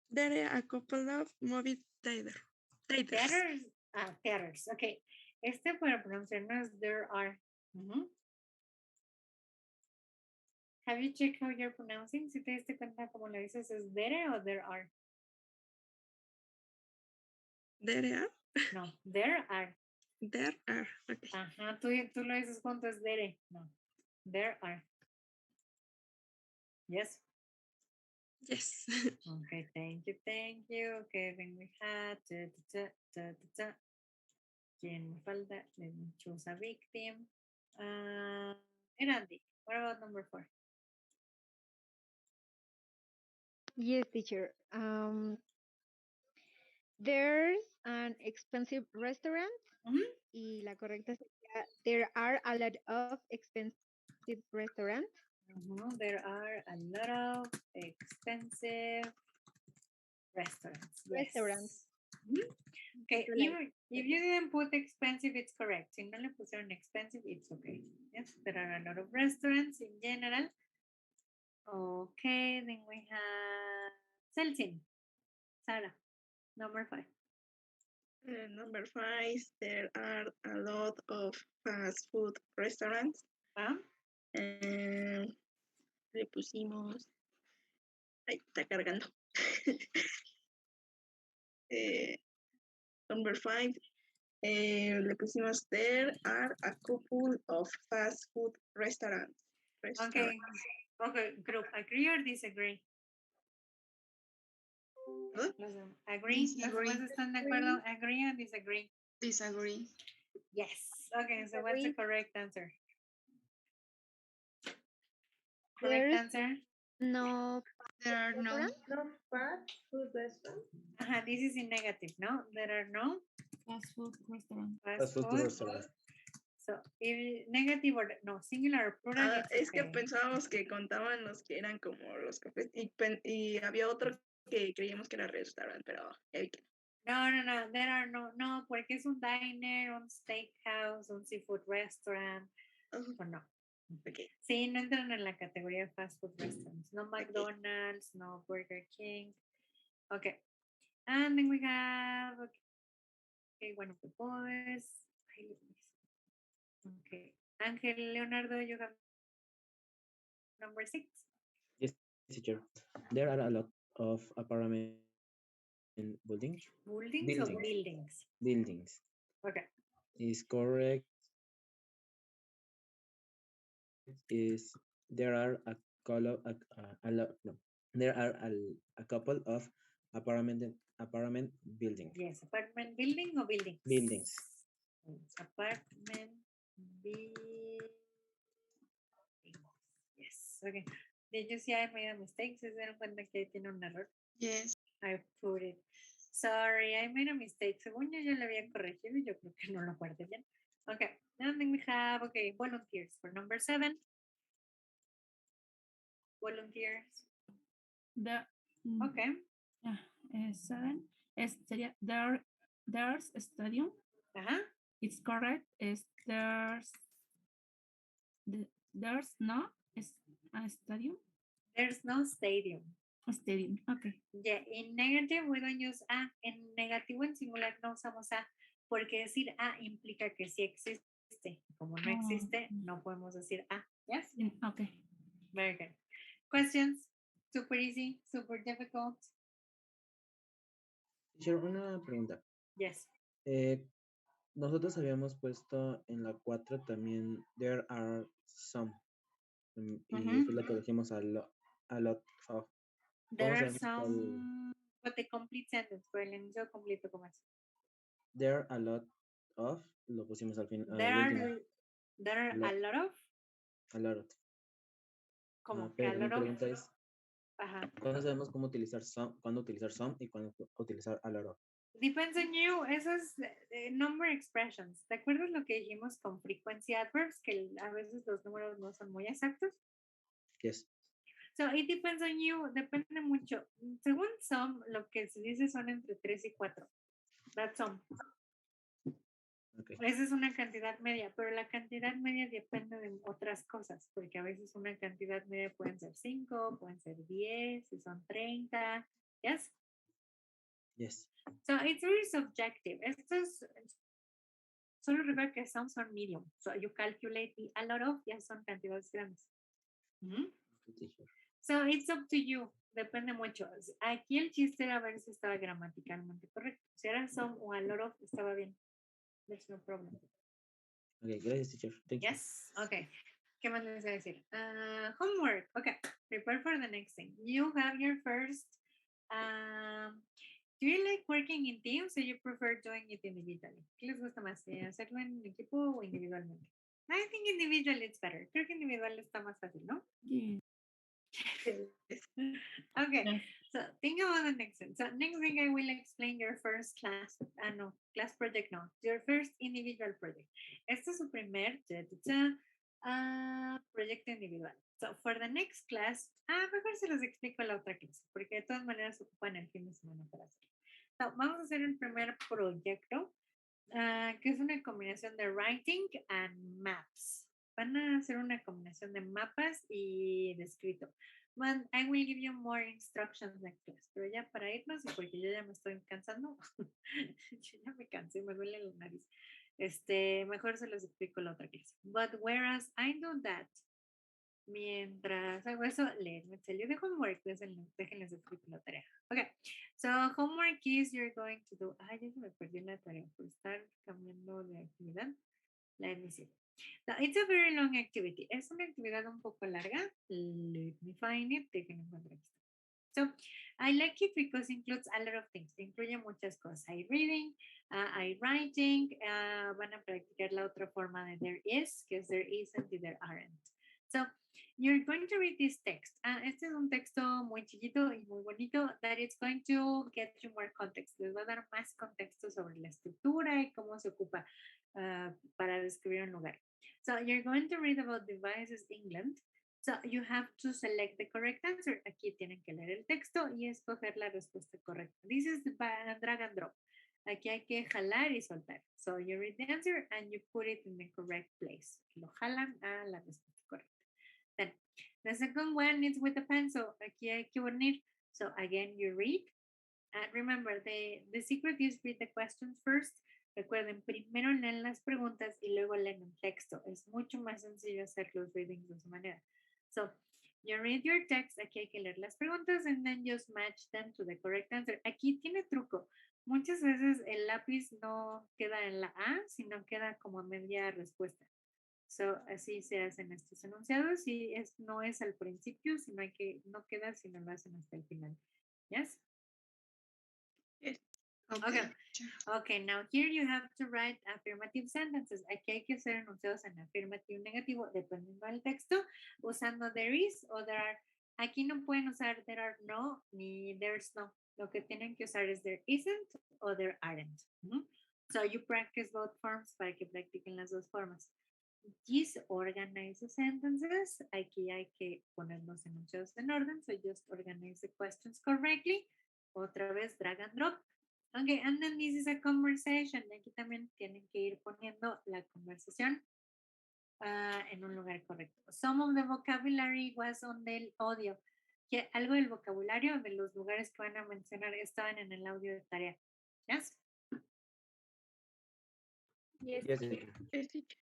There are a couple of movie theaters. Theaters. Theaters. Okay. Este para pronunciar no es there are. Have you checked how you're pronouncing? Si te diste cuenta cómo lo dices, ¿es there o there are? There are? No, there are. There are. Okay. Ajá, tú lo dices junto, es there. No, there are. Yes? Yes. Okay, thank you, thank you. Okay, then we had ¿quién me falta? Let me choose a victim. Erandi, what about number 4? Yes, teacher. There's an expensive restaurant. Y la correcta sería there are a lot of expensive restaurants. There are a lot of expensive restaurants. Restaurants. Yes. Okay, even if you didn't put expensive, it's correct. Si no le pusieron expensive, it's okay. Yes, there are a lot of restaurants in general. Okay, then we have Celsin. Sarah, number 5. Number 5, there are a lot of fast food restaurants. Le pusimos. Ahí está cargando. Number 5, le pusimos there are a couple of fast food restaurants. Okay, group, agree or disagree? Agree. Disagree. ¿Están de acuerdo? Agree or disagree? Disagree. Yes. Okay, so what's the correct answer? Correct answer? No. There are no fast food restaurants. This is in negative, no? There are no fast food restaurants. Fast food restaurant. So, if negative or no, singular or plural. Es que pensábamos que contaban los que eran como los cafés y había otro que creíamos que era restaurant, pero No, there are no, porque es un diner, un steakhouse, un seafood restaurant, o no. Okay. Sí, no entran en la categoría de fast food restaurants. No McDonald's, no Burger King. Okay. And then we have, one of the boys. Okay. Angel Leonardo, you have number 6. Yes, teacher. There are a lot of apartment buildings. Buildings or buildings? Buildings. Okay. Is correct. Is there are there are a couple of Apartment building. Yes, apartment building o buildings. Buildings. Apartment buildings. Yes, okay. Did you see I made a mistake? ¿Se dieron cuenta que tiene un error? Yes. I put it. Sorry, I made a mistake. Según yo lo había corregido y yo creo que no lo guardé bien. Okay, and then we have, okay, volunteers for number 7. Volunteers. Okay. 7 sería there's a stadium. It's correct. There's no a stadium. There's no stadium. A stadium. Okay. Yeah, in negative we don't use a. En negativo en singular no usamos a porque decir a implica que sí existe. Como no existe, no podemos decir a. Yes? Okay. Very good. Questions? Super easy, super difficult. Una pregunta. Yes. Nosotros habíamos puesto en la 4 también there are some. Y eso es lo que dijimos a lot of. There are some, but the complete sentence, pero el enunciado completo, ¿cómo es? There are a lot of, lo pusimos al final. There are a lot of. A lot of. Como pero a mi lot pregunta of. es, ¿cuándo sabemos cómo utilizar some, cuándo utilizar some y cuándo utilizar a lot of? Depends on you. Esos number expressions. ¿Te acuerdas lo que dijimos con frequency adverbs? Que a veces los números no son muy exactos. Yes. So it depends on you. Depende mucho. Según some, lo que se dice son entre 3 y 4. That's some. Okay. Esa es una cantidad media, pero la cantidad media depende de otras cosas, porque a veces una cantidad media pueden ser 5, pueden ser 10, si son 30. Yes? Yes. So it's very subjective. Esto es, solo recuerda que some son medium. So you calculate the a lot of, ya son cantidades grandes. So it's up to you. Depende mucho. Aquí el chiste era ver si estaba gramaticalmente correcto. Si era some o a lot of, estaba bien. There's no problem. Okay, gracias, teacher. Thank yes. You. Okay. ¿Qué más les voy a decir? Homework. Okay. Prepare for the next thing. You have your first. Do you like working in teams or you prefer doing it individually? ¿Qué les gusta más? ¿Hacerlo en equipo o individualmente? I think individual is better. Creo que individual está más fácil, ¿no? Yeah. Okay, so think about the next one. So next thing I will explain your first class, no, class project no, your first individual project. Este es su primer proyecto individual. So for the next class, mejor se los explico en la otra clase, porque de todas maneras se ocupan el fin de semana para hacerlo. So, vamos a hacer el primer proyecto, que es una combinación de writing and maps. Van a hacer una combinación de mapas y de escrito. I will give you more instructions next class. Pero ya para irnos, y porque yo ya me estoy cansando, yo ya me cansé, me duele la nariz. Mejor se los explico la otra clase. But whereas I do that, mientras hago eso, let me tell you the homework. Déjenles explico la tarea. Okay, so homework is you're going to do. Ya se me perdió la tarea por estar cambiando de actividad. Let me see. So it's a very long activity. Es una actividad un poco larga. Let me find it. Déjenme encontrar esto. So I like it because it includes a lot of things. Incluye muchas cosas. I reading, I writing. Van a practicar la otra forma de there is, que es there isn't y there aren't. So you're going to read this text. Este es un texto muy chiquito y muy bonito that it's going to get you more context. Les va a dar más contexto sobre la estructura y cómo se ocupa para describir un lugar. So you're going to read about Devices England. So you have to select the correct answer. Aquí tienen que leer el texto y escoger la respuesta correcta. This is the drag and drop. Aquí hay que jalar y soltar. So you read the answer and you put it in the correct place. Lo jalan a la respuesta correcta. Then the second one is with a pencil. Aquí hay que unir. So again, you read. And remember, the secret is read the questions first. Recuerden, primero leen las preguntas y luego leen el texto. Es mucho más sencillo hacer los readings de esa manera. So, you read your text. Aquí hay que leer las preguntas and then just match them to the correct answer. Aquí tiene truco. Muchas veces el lápiz no queda en la A, sino queda como a media respuesta. So, así se hacen estos enunciados y no es al principio, sino no queda, sino lo hacen hasta el final. Yes? Okay, now here you have to write affirmative sentences. Aquí hay que hacer enunciados en afirmativo y negativo, dependiendo del texto, usando there is o there are. Aquí no pueden usar there are no ni there's no. Lo que tienen que usar es there isn't o there aren't. So you practice both forms para que practiquen las dos formas. Just organize the sentences. Aquí hay que poner los enunciados en orden. So just organize the questions correctly. Otra vez drag and drop. Okay, and then this is a conversation. Aquí también tienen que ir poniendo la conversación en un lugar correcto. Some of the vocabulary was on the audio. Que algo del vocabulario de los lugares que van a mencionar estaban en el audio de tarea. Yes? Yes.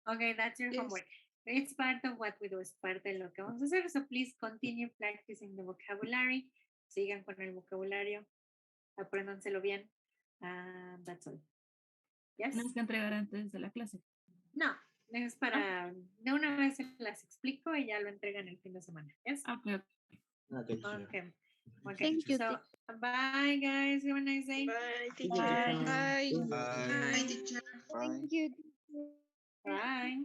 Okay, that's your homework. It's part of what we do. Es parte de lo que vamos a hacer. So please continue practicing the vocabulary. Sigan con el vocabulario. Apréndanselo bien. That's all. Yes? Tenemos que entregar antes de la clase. No, es para de una vez se las explico y ya lo entregan el fin de semana. Yes? Okay. Okay. Thank you. So, bye guys. Have a nice day. Bye, teacher. Bye. Bye. Bye. Bye, teacher. Thank you. Bye.